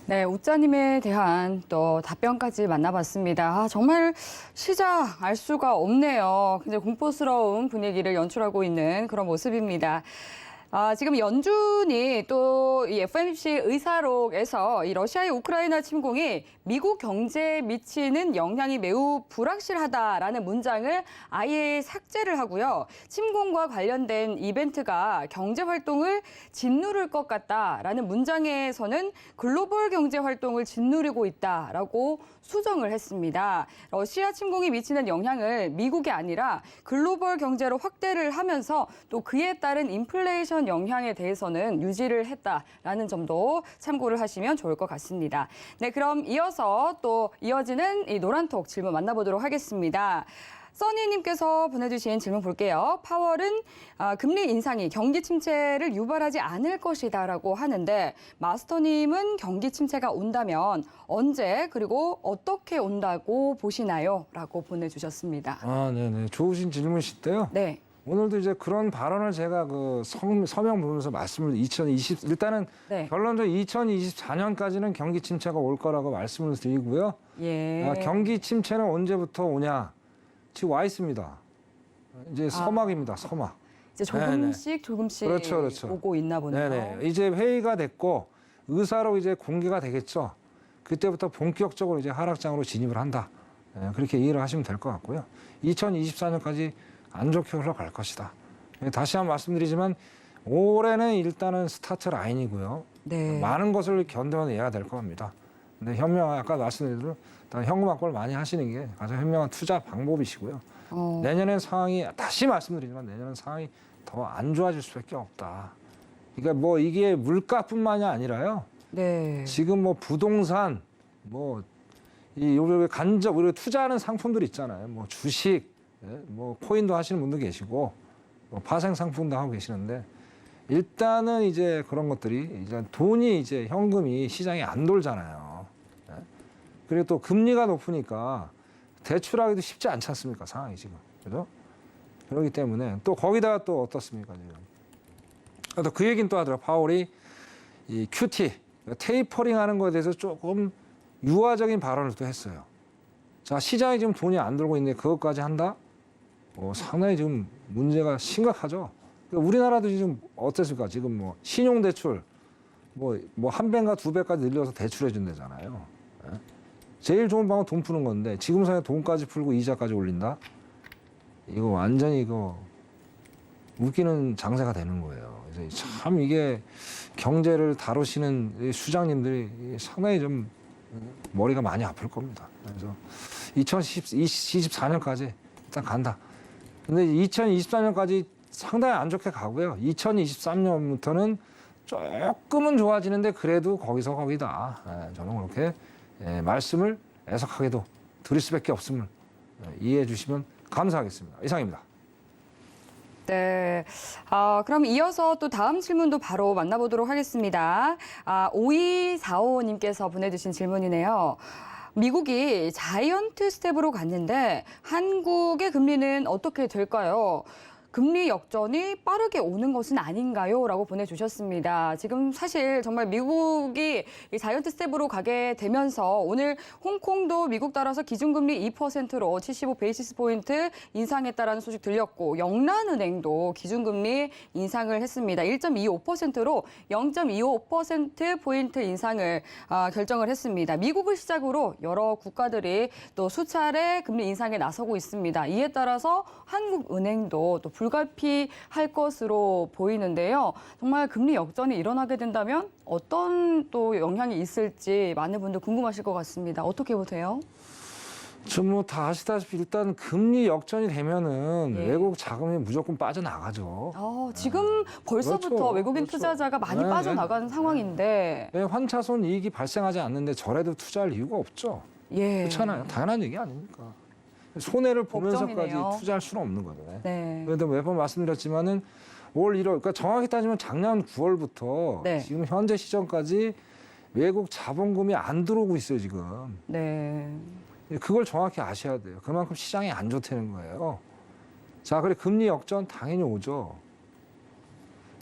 네, 우짜님에 대한 또 답변까지 만나봤습니다. 정말 시장 알 수가 없네요. 굉장히 공포스러운 분위기를 연출하고 있는 그런 모습입니다. 지금 연준이 또 이 FOMC 의사록에서 이 러시아의 우크라이나 침공이 미국 경제에 미치는 영향이 매우 불확실하다라는 문장을 아예 삭제를 하고요. 침공과 관련된 이벤트가 경제 활동을 짓누를 것 같다라는 문장에서는 글로벌 경제 활동을 짓누르고 있다라고 수정을 했습니다. 러시아 침공이 미치는 영향을 미국이 아니라 글로벌 경제로 확대를 하면서 또 그에 따른 인플레이션 영향에 대해서는 유지를 했다라는 점도 참고를 하시면 좋을 것 같습니다. 네, 그럼 이어서 또 이어지는 이 노란톡 질문 만나보도록 하겠습니다. 써니님께서 보내주신 질문 볼게요. 파월은 금리 인상이 경기 침체를 유발하지 않을 것이다라고 하는데 마스터님은 경기 침체가 온다면 언제 그리고 어떻게 온다고 보시나요? 라고 보내주셨습니다. 네네. 좋으신 질문이신데요. 네. 오늘도 이제 그런 발언을 제가 그 서명 보면서 말씀을 일단은 네. 결론적으로 2024년까지는 경기 침체가 올 거라고 말씀을 드리고요. 예. 경기 침체는 언제부터 오냐? 지금 와 있습니다. 이제 서막입니다. 서막. 이제 조금씩 그렇죠. 오고 있나 보네요. 네네. 이제 회의가 됐고 의사로 이제 공개가 되겠죠. 그때부터 본격적으로 이제 하락장으로 진입을 한다. 그렇게 이해를 하시면 될 것 같고요. 2024년까지 안 좋게 흘러갈 것이다. 다시 한번 말씀드리지만 올해는 일단은 스타트 라인이고요. 네. 많은 것을 견뎌내야 될 겁니다. 근데 현명한 아까 말씀드린 대로 일단 현금 확보를 많이 하시는 게 가장 현명한 투자 방법이시고요. 내년엔 상황이 다시 말씀드리지만 내년은 상황이 더 안 좋아질 수밖에 없다. 그러니까 뭐 이게 물가뿐만이 아니라요. 네. 지금 뭐 부동산 이 요새 간접 우리가 투자하는 상품들 있잖아요. 뭐 주식, 뭐 코인도 하시는 분도 계시고 뭐 파생 상품도 하고 계시는데 일단은 이제 그런 것들이 이제 돈이 이제 현금이 시장에 안 돌잖아요. 그리고 또 금리가 높으니까 대출하기도 쉽지 않지 않습니까? 상황이 지금. 그죠? 그렇기 때문에 또 거기다가 또 어떻습니까? 지금. 또 그 얘기는 또 하더라고요. 파월이 이 QT, 테이퍼링 하는 거에 대해서 조금 유화적인 발언을 또 했어요. 자, 시장에 지금 돈이 안 들고 있는데 그것까지 한다? 상당히 지금 문제가 심각하죠. 그러니까 우리나라도 지금 어땠을까? 지금 뭐 신용대출 한 배인가 두 배까지 늘려서 대출해 준다잖아요. 제일 좋은 방법은 돈 푸는 건데 지금 상황에 돈까지 풀고 이자까지 올린다? 이거 완전히 이거 웃기는 장세가 되는 거예요. 그래서 참 이게 경제를 다루시는 수장님들이 상당히 좀 머리가 많이 아플 겁니다. 그래서 2024년까지 일단 간다. 근데 2024년까지 상당히 안 좋게 가고요. 2023년부터는 조금은 좋아지는데 그래도 거기서 거기다. 저는 그렇게 말씀을 애석하게도 드릴 수밖에 없음을 이해해 주시면 감사하겠습니다. 이상입니다. 네. 그럼 이어서 또 다음 질문도 바로 만나보도록 하겠습니다. 5245님께서 보내주신 질문이네요. 미국이 자이언트 스텝으로 갔는데 한국의 금리는 어떻게 될까요? 금리 역전이 빠르게 오는 것은 아닌가요? 라고 보내주셨습니다. 지금 사실 정말 미국이 이 자이언트 스텝으로 가게 되면서 오늘 홍콩도 미국 따라서 기준금리 2%로 75 베이시스 포인트 인상했다라는 소식 들렸고 영란은행도 기준금리 인상을 했습니다. 1.25%로 0.25% 포인트 인상을 결정을 했습니다. 미국을 시작으로 여러 국가들이 또 수차례 금리 인상에 나서고 있습니다. 이에 따라서 한국은행도 또 불가피할 것으로 보이는데요. 정말 금리 역전이 일어나게 된다면 어떤 또 영향이 있을지 많은 분들 궁금하실 것 같습니다. 어떻게 보세요? 좀 다 아시다시피 일단 금리 역전이 되면은 예. 외국 자금이 무조건 빠져나가죠. 지금 벌써부터 그렇죠. 외국인 그렇죠. 투자자가 많이 네, 빠져나가는 상황인데. 환차손 이익이 발생하지 않는데 저래도 투자할 이유가 없죠. 예. 그렇잖아요. 당연한 얘기 아닙니까? 손해를 보면서까지 걱정이네요. 투자할 수는 없는 거잖아요. 네. 그래도 몇 번 말씀드렸지만은 올 1월, 그러니까 정확히 따지면 작년 9월부터 네. 지금 현재 시점까지 외국 자본금이 안 들어오고 있어요, 지금. 네. 그걸 정확히 아셔야 돼요. 그만큼 시장이 안 좋다는 거예요. 자, 그래 금리 역전 당연히 오죠.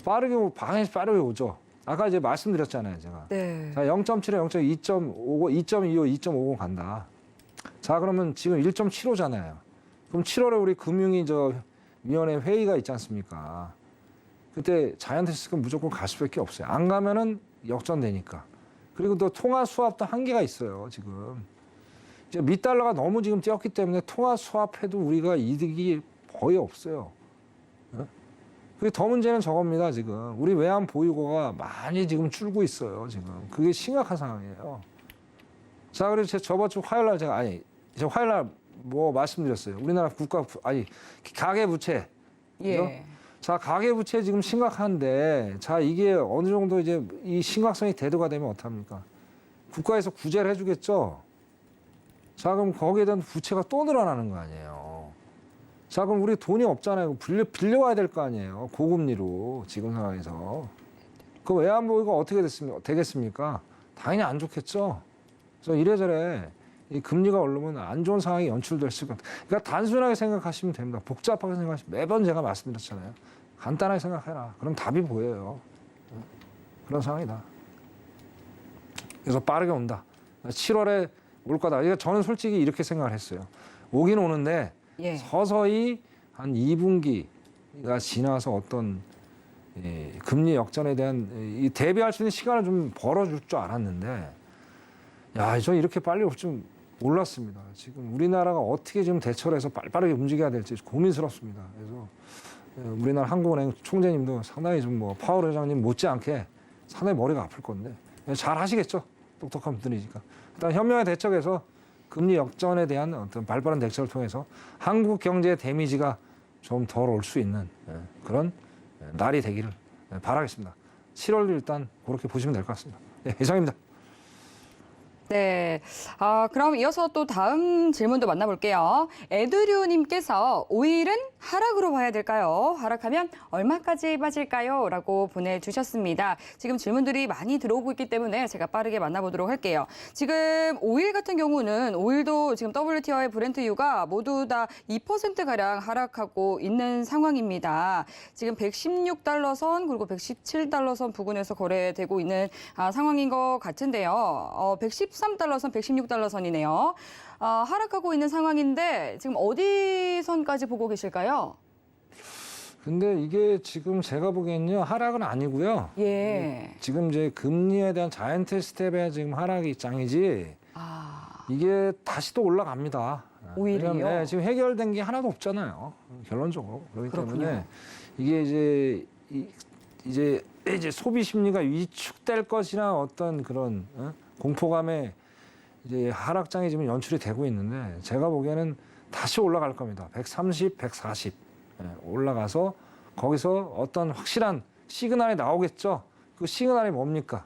빠르게 오죠. 아까 이제 말씀드렸잖아요, 제가. 네. 자, 0.7에 0.2.25, 2.25, 2.50 간다. 자, 그러면 지금 1.75잖아요. 그럼 7월에 우리 금융위 회의가 있지 않습니까? 그때 자이언트 스텝 무조건 갈 수밖에 없어요. 안 가면은 역전되니까. 그리고 또 통화 수합도 한계가 있어요, 지금. 이제 미달러가 너무 지금 뛰었기 때문에 통화 수합해도 우리가 이득이 거의 없어요. 그게 더 문제는 저겁니다, 지금. 우리 외환 보유고가 많이 지금 줄고 있어요, 지금. 그게 심각한 상황이에요. 자, 그래서 저번 주 화요일 날 화요일 날 말씀드렸어요. 우리나라 가계부채. 예. 자, 가계부채 지금 심각한데, 자, 이게 어느 정도 이제 이 심각성이 대두가 되면 어떡합니까? 국가에서 구제를 해주겠죠? 자, 그럼 거기에 대한 부채가 또 늘어나는 거 아니에요. 자, 그럼 우리 돈이 없잖아요. 빌려와야 될 거 아니에요. 고금리로, 지금 상황에서. 그 외환보유가 어떻게 되겠습니까? 당연히 안 좋겠죠? 그래서 이래저래 이 금리가 오르면 안 좋은 상황이 연출될 수 있거든요. 그러니까 단순하게 생각하시면 됩니다. 복잡하게 생각하시면 매번 제가 말씀드렸잖아요. 간단하게 생각해라. 그럼 답이 보여요. 그런 상황이다. 그래서 빠르게 온다. 7월에 올 거다. 그러니까 저는 솔직히 이렇게 생각을 했어요. 오긴 오는데 예. 서서히 한 2분기가 지나서 어떤 금리 역전에 대한 대비할 수 있는 시간을 좀 벌어줄 줄 알았는데 야, 저 이렇게 빨리 올 줄 몰랐습니다. 지금 우리나라가 어떻게 좀 대처를 해서 빠르게 움직여야 될지 고민스럽습니다. 그래서 우리나라 한국은행 총재님도 상당히 좀 뭐 파월 회장님 못지않게 상당히 머리가 아플 건데 잘 하시겠죠. 똑똑한 분들이니까. 일단 현명에 대처해서 금리 역전에 대한 어떤 발빠른 대처를 통해서 한국 경제의 데미지가 좀 덜 올 수 있는 그런 날이 되기를 바라겠습니다. 7월 일단 그렇게 보시면 될 것 같습니다. 네, 이상입니다. 네. 그럼 이어서 또 다음 질문도 만나볼게요. 에드류님께서 5일은 하락으로 봐야 될까요? 하락하면 얼마까지 빠질까요? 라고 보내주셨습니다. 지금 질문들이 많이 들어오고 있기 때문에 제가 빠르게 만나보도록 할게요. 지금 5일 같은 경우는 5일도 지금 WTI와 브렌트유가 모두 다 2%가량 하락하고 있는 상황입니다. 지금 116달러 선 그리고 117달러 선 부근에서 거래되고 있는 상황인 것 같은데요. 113달러 선, 116달러 선이네요. 하락하고 있는 상황인데 지금 어디 선까지 보고 계실까요? 근데 이게 지금 제가 보기엔요 하락은 아니고요. 예. 지금 이제 금리에 대한 자이언트 스텝의 지금 하락이 입장이지 이게 다시 또 올라갑니다. 오히려요? 왜냐면, 지금 해결된 게 하나도 없잖아요. 결론적으로. 그렇기 때문에 이게 이제 소비 심리가 위축될 것이나 어떤 그런 공포감에 이제 하락장이 지금 연출이 되고 있는데 제가 보기에는 다시 올라갈 겁니다. 130, 140 올라가서 거기서 어떤 확실한 시그널이 나오겠죠. 그 시그널이 뭡니까?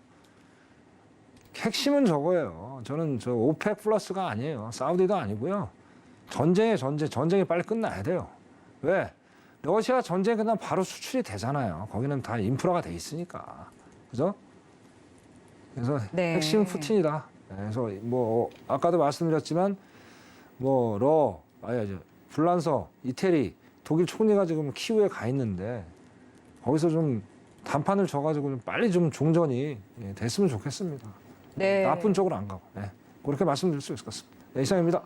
핵심은 저거예요. 저는 저 오펙 플러스가 아니에요. 사우디도 아니고요. 전쟁이 빨리 끝나야 돼요. 왜? 러시아 전쟁이 끝나면 바로 수출이 되잖아요. 거기는 다 인프라가 돼 있으니까. 그죠? 그래서 네. 핵심 푸틴이다. 그래서 뭐 아까도 말씀드렸지만 불란서, 이태리, 독일 총리가 지금 키우에 가 있는데 거기서 좀 단판을 져가지고 좀 빨리 좀 종전이 됐으면 좋겠습니다. 네. 나쁜 쪽으로 안 가고 그렇게 말씀드릴 수 있을 것 같습니다. 네, 이상입니다.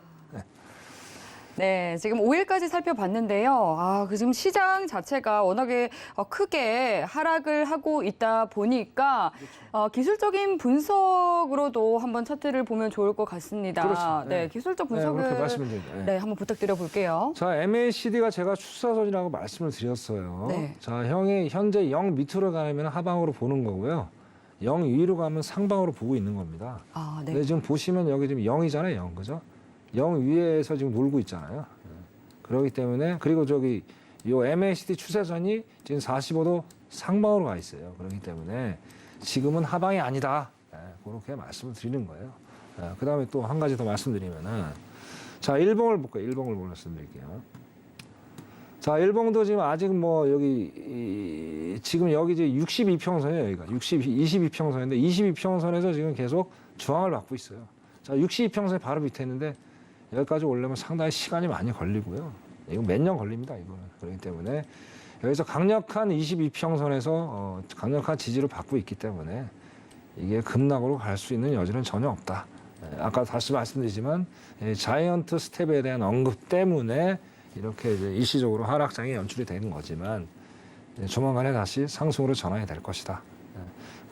네, 지금 5일까지 살펴봤는데요. 지금 시장 자체가 워낙에 크게 하락을 하고 있다 보니까 기술적인 분석으로도 한번 차트를 보면 좋을 것 같습니다. 그렇죠. 네, 기술적 분석을 그렇게 말씀드립니다. 네, 한번 부탁드려 볼게요. 자, MACD가 제가 추세선이라고 말씀을 드렸어요. 네. 자, 현재 0 밑으로 가면 하방으로 보는 거고요. 0 위로 가면 상방으로 보고 있는 겁니다. 네. 근데 지금 보시면 여기 지금 0이잖아요, 0. 그죠? 0 위에서 지금 놀고 있잖아요. 그렇기 때문에 그리고 저기 요 MACD 추세선이 지금 45도 상방으로 가 있어요. 그렇기 때문에 지금은 하방이 아니다. 그렇게 말씀을 드리는 거예요. 그다음에 또 한 가지 더 말씀드리면은 자, 일봉을 볼까요? 일봉을 말씀드릴게요. 자, 일봉도 지금 아직 뭐 여기 지금 여기 이제 62평선이에요. 여기가 22평선인데 22평선에서 지금 계속 저항을 받고 있어요. 자, 62평선이 바로 밑에 있는데 여기까지 오려면 상당히 시간이 많이 걸리고요. 이거 몇 년 걸립니다, 이거는. 그렇기 때문에 여기서 강력한 22평선에서 강력한 지지를 받고 있기 때문에 이게 급락으로 갈 수 있는 여지는 전혀 없다. 아까 다시 말씀드리지만 자이언트 스텝에 대한 언급 때문에 이렇게 이제 일시적으로 하락장이 연출이 되는 거지만 조만간에 다시 상승으로 전환이 될 것이다.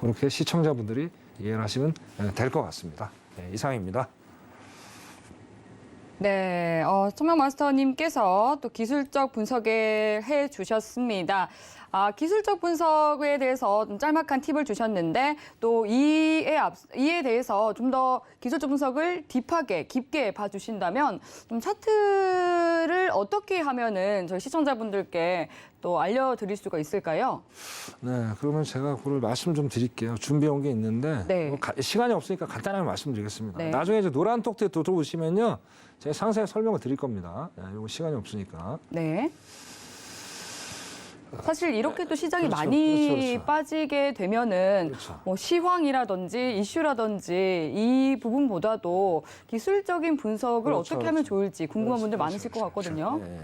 그렇게 시청자분들이 이해를 하시면 될 것 같습니다. 이상입니다. 네, 청명 마스터님께서 또 기술적 분석을 해주셨습니다. 기술적 분석에 대해서 좀 짤막한 팁을 주셨는데 또 이에 대해서 좀 더 기술적 분석을 딥하게 깊게 봐주신다면 좀 차트를 어떻게 하면은 저희 시청자분들께 또 알려드릴 수가 있을까요? 네, 그러면 제가 그걸 말씀 좀 드릴게요. 준비해온 게 있는데 네. 시간이 없으니까 간단하게 말씀드리겠습니다. 네. 나중에 이제 노란 톡에 들어오시면요, 제가 상세히 설명을 드릴 겁니다. 이거 시간이 없으니까. 네. 사실 이렇게 또 시장이 그렇죠, 많이 그렇죠. 빠지게 되면은 그렇죠. 뭐 시황이라든지 이슈라든지 이 부분보다도 기술적인 분석을 그렇죠, 어떻게 하면 그렇죠. 좋을지 궁금한 분들 그렇죠, 많으실 것 그렇죠, 같거든요. 그렇죠. 네.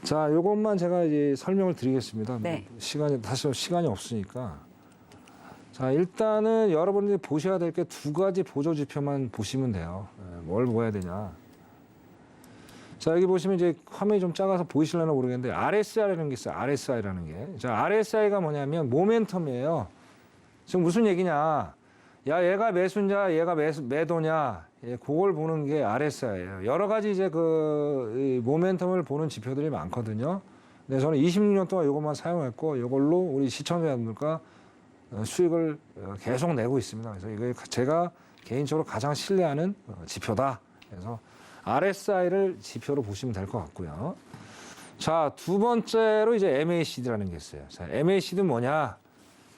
자, 요것만 제가 이제 설명을 드리겠습니다. 네. 사실 시간이 없으니까. 자, 일단은 여러분들이 보셔야 될 게 두 가지 보조 지표만 보시면 돼요. 뭘 보아야 되냐. 자, 여기 보시면 이제 화면이 좀 작아서 보이실려나 모르겠는데 RSI라는 게 있어요. RSI라는 게. 자, RSI가 뭐냐면 모멘텀이에요. 지금 무슨 얘기냐. 야, 얘가 매수냐, 얘가 매도냐, 예, 그걸 보는 게 RSI예요. 여러 가지 이제 이 모멘텀을 보는 지표들이 많거든요. 근데 저는 26년 동안 이것만 사용했고, 이걸로 우리 시청자분들과 수익을 계속 내고 있습니다. 그래서 이게 제가 개인적으로 가장 신뢰하는 지표다. 그래서 RSI를 지표로 보시면 될 것 같고요. 자, 두 번째로 이제 MACD라는 게 있어요. 자, MACD는 뭐냐?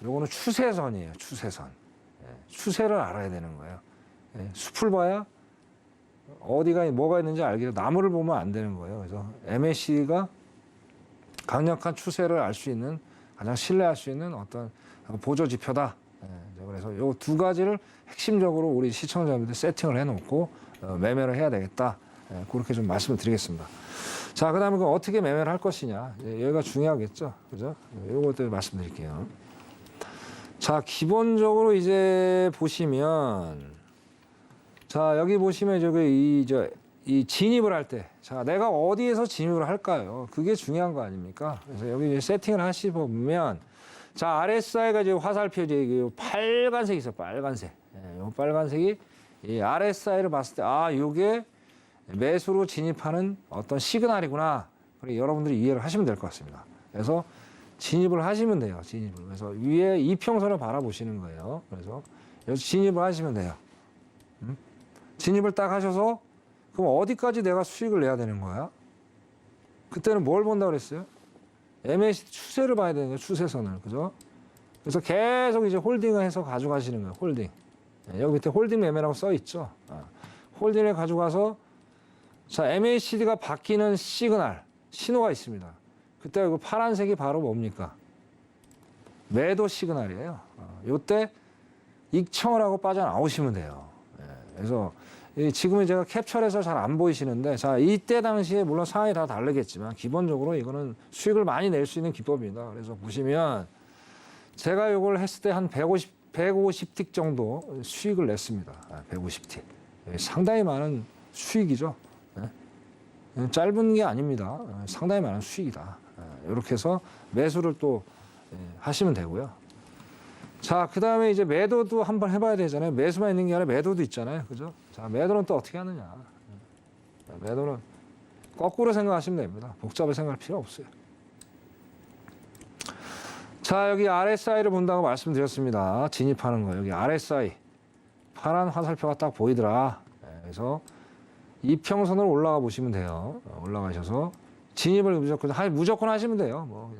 요거는 추세선이에요. 추세선. 예, 추세를 알아야 되는 거예요. 예, 숲을 봐야 어디가 뭐가 있는지 알겠죠. 나무를 보면 안 되는 거예요. 그래서 MACD가 강력한 추세를 알 수 있는 가장 신뢰할 수 있는 어떤 보조 지표다. 예, 그래서 요 두 가지를 핵심적으로 우리 시청자분들 세팅을 해놓고 매매를 해야 되겠다. 예, 그렇게 좀 말씀을 드리겠습니다. 자, 그다음에 그 어떻게 매매를 할 것이냐. 예, 여기가 중요하겠죠. 그죠? 요것들 말씀드릴게요. 자, 기본적으로 이제 보시면, 자, 여기 보시면 이 진입을 할 때, 자, 내가 어디에서 진입을 할까요? 그게 중요한 거 아닙니까? 그래서 여기 이제 세팅을 하시면, 자, RSI가 이제 화살표 이제 빨간색이 있어요. 빨간색. 예, 요 빨간색이 이 RSI를 봤을 때, 아, 요게 매수로 진입하는 어떤 시그널이구나. 그리고 여러분들이 이해를 하시면 될 것 같습니다. 그래서 진입을 하시면 돼요. 진입을. 그래서 위에 이평선을 바라보시는 거예요. 그래서 여기서 진입을 하시면 돼요. 진입을 딱 하셔서 그럼 어디까지 내가 수익을 내야 되는 거야? 그때는 뭘 본다고 그랬어요? MACD 추세를 봐야 되는 거예요. 추세선을. 그죠? 그래서 계속 이제 홀딩을 해서 가져가시는 거예요. 홀딩. 여기 밑에 홀딩 매매라고 써 있죠. 홀딩을 가져가서 자, MACD가 바뀌는 시그널, 신호가 있습니다. 그때 그 파란색이 바로 뭡니까? 매도 시그널이에요. 요때 익청을 하고 빠져나오시면 돼요. 예, 그래서 지금은 제가 캡처해서 잘 안 보이시는데, 자, 이때 당시에 물론 상황이 다 다르겠지만 기본적으로 이거는 수익을 많이 낼 수 있는 기법입니다. 그래서 보시면 제가 이걸 했을 때 한 150틱 정도 수익을 냈습니다. 150틱. 상당히 많은 수익이죠. 짧은 게 아닙니다. 상당히 많은 수익이다. 이렇게 해서 매수를 또 하시면 되고요. 자, 그 다음에 이제 매도도 한번 해봐야 되잖아요. 매수만 있는 게 아니라 매도도 있잖아요. 그죠? 자, 매도는 또 어떻게 하느냐. 매도는 거꾸로 생각하시면 됩니다. 복잡하게 생각할 필요 없어요. 자, 여기 RSI를 본다고 말씀드렸습니다. 진입하는 거. 여기 RSI. 파란 화살표가 딱 보이더라. 그래서 이평선으로 올라가 보시면 돼요. 올라가셔서 진입을 무조건 하시면 돼요. 뭐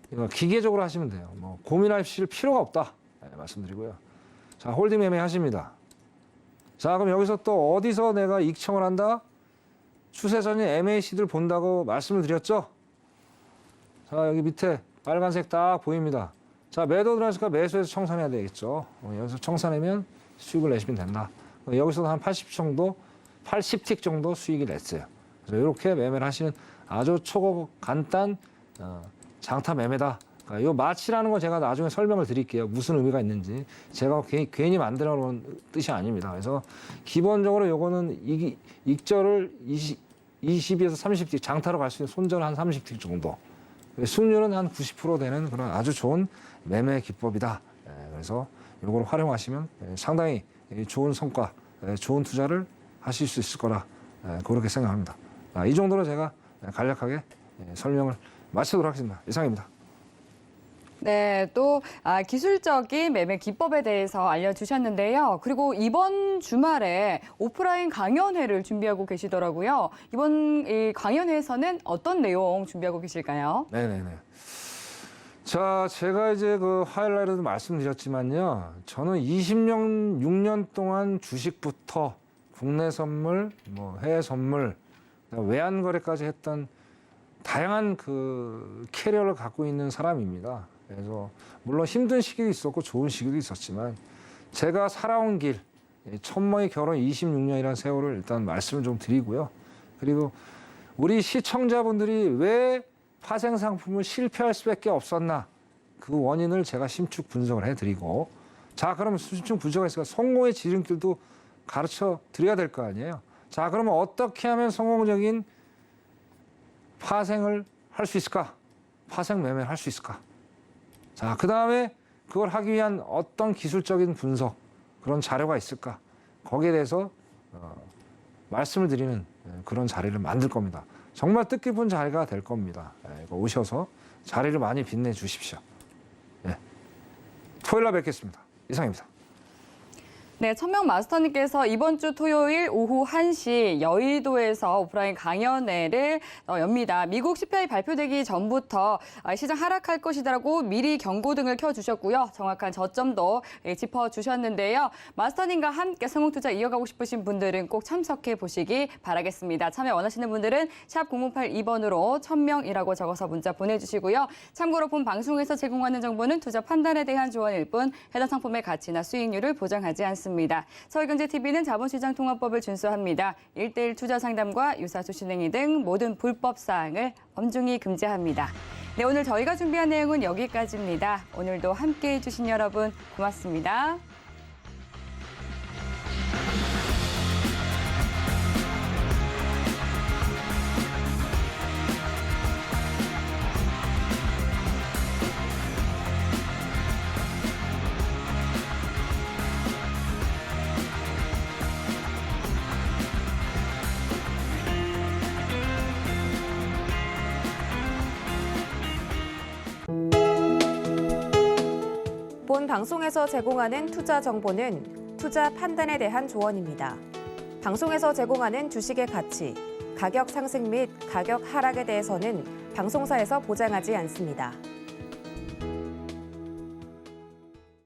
그냥 기계적으로 하시면 돼요. 뭐 고민하실 필요가 없다. 말씀드리고요. 자, 홀딩 매매 하십니다. 자, 그럼 여기서 또 어디서 내가 익청을 한다? 추세선이 MACD를 본다고 말씀을 드렸죠? 자, 여기 밑에 빨간색 딱 보입니다. 자, 매도 들어가니까 매수해서 청산해야 되겠죠. 여기서 청산하면 수익을 내시면 된다. 여기서도 한 80틱 정도 수익이 냈어요. 그래서 이렇게 매매를 하시는 아주 초보 간단 장타 매매다. 그러니까 이 마치라는 건 제가 나중에 설명을 드릴게요. 무슨 의미가 있는지. 제가 괜히 만들어 놓은 뜻이 아닙니다. 그래서 기본적으로 요거는 익절을 20에서 30틱, 장타로 갈 수 있는 손절 한 30틱 정도. 수익률은 한 90% 되는 그런 아주 좋은 매매 기법이다. 그래서 요걸 활용하시면 상당히 좋은 성과, 좋은 투자를 하실 수 있을 거라 그렇게 생각합니다. 이 정도로 제가 간략하게 설명을 마치도록 하겠습니다. 이상입니다. 네, 또 기술적인 매매 기법에 대해서 알려주셨는데요. 그리고 이번 주말에 오프라인 강연회를 준비하고 계시더라고요. 이번 이 강연회에서는 어떤 내용 준비하고 계실까요? 네네네. 자, 제가 이제 그 하이라이트도 말씀드렸지만요. 저는 26년 동안 주식부터 국내 선물, 뭐 해외 선물, 외환 거래까지 했던 다양한 그 캐리어를 갖고 있는 사람입니다. 그래서 물론 힘든 시기도 있었고 좋은 시기도 있었지만 제가 살아온 길, 천모의 결혼 26년이라는 세월을 일단 말씀을 좀 드리고요. 그리고 우리 시청자분들이 왜 파생 상품을 실패할 수밖에 없었나 그 원인을 제가 심층 분석을 해드리고, 자, 그러면 심층 분석을 했으니까 성공의 지름길도 가르쳐 드려야 될 거 아니에요. 자, 그러면 어떻게 하면 성공적인 파생을 할 수 있을까? 파생 매매를 할 수 있을까? 자, 그 다음에 그걸 하기 위한 어떤 기술적인 분석, 그런 자료가 있을까? 거기에 대해서 말씀을 드리는 그런 자리를 만들 겁니다. 정말 뜻깊은 자리가 될 겁니다. 이거 오셔서 자리를 많이 빛내 주십시오. 토요일 날 뵙겠습니다. 이상입니다. 네, 천명 마스터님께서 이번 주 토요일 오후 1시 여의도에서 오프라인 강연회를 엽니다. 미국 CPI 발표되기 전부터 시장 하락할 것이라고 미리 경고등을 켜주셨고요. 정확한 저점도 짚어주셨는데요. 마스터님과 함께 성공투자 이어가고 싶으신 분들은 꼭 참석해 보시기 바라겠습니다. 참여 원하시는 분들은 샵 0082번으로 천명이라고 적어서 문자 보내주시고요. 참고로 본 방송에서 제공하는 정보는 투자 판단에 대한 조언일 뿐 해당 상품의 가치나 수익률을 보장하지 않습니다. 서울경제TV는 자본시장 통화법을 준수합니다. 1:1 투자 상담과 유사수 신행위 등 모든 불법 사항을 엄중히 금지합니다. 네, 오늘 저희가 준비한 내용은 여기까지입니다. 오늘도 함께해 주신 여러분 고맙습니다. 본 방송에서 제공하는 투자 정보는 투자 판단에 대한 조언입니다. 방송에서 제공하는 주식의 가치, 가격 상승 및 가격 하락에 대해서는 방송사에서 보장하지 않습니다.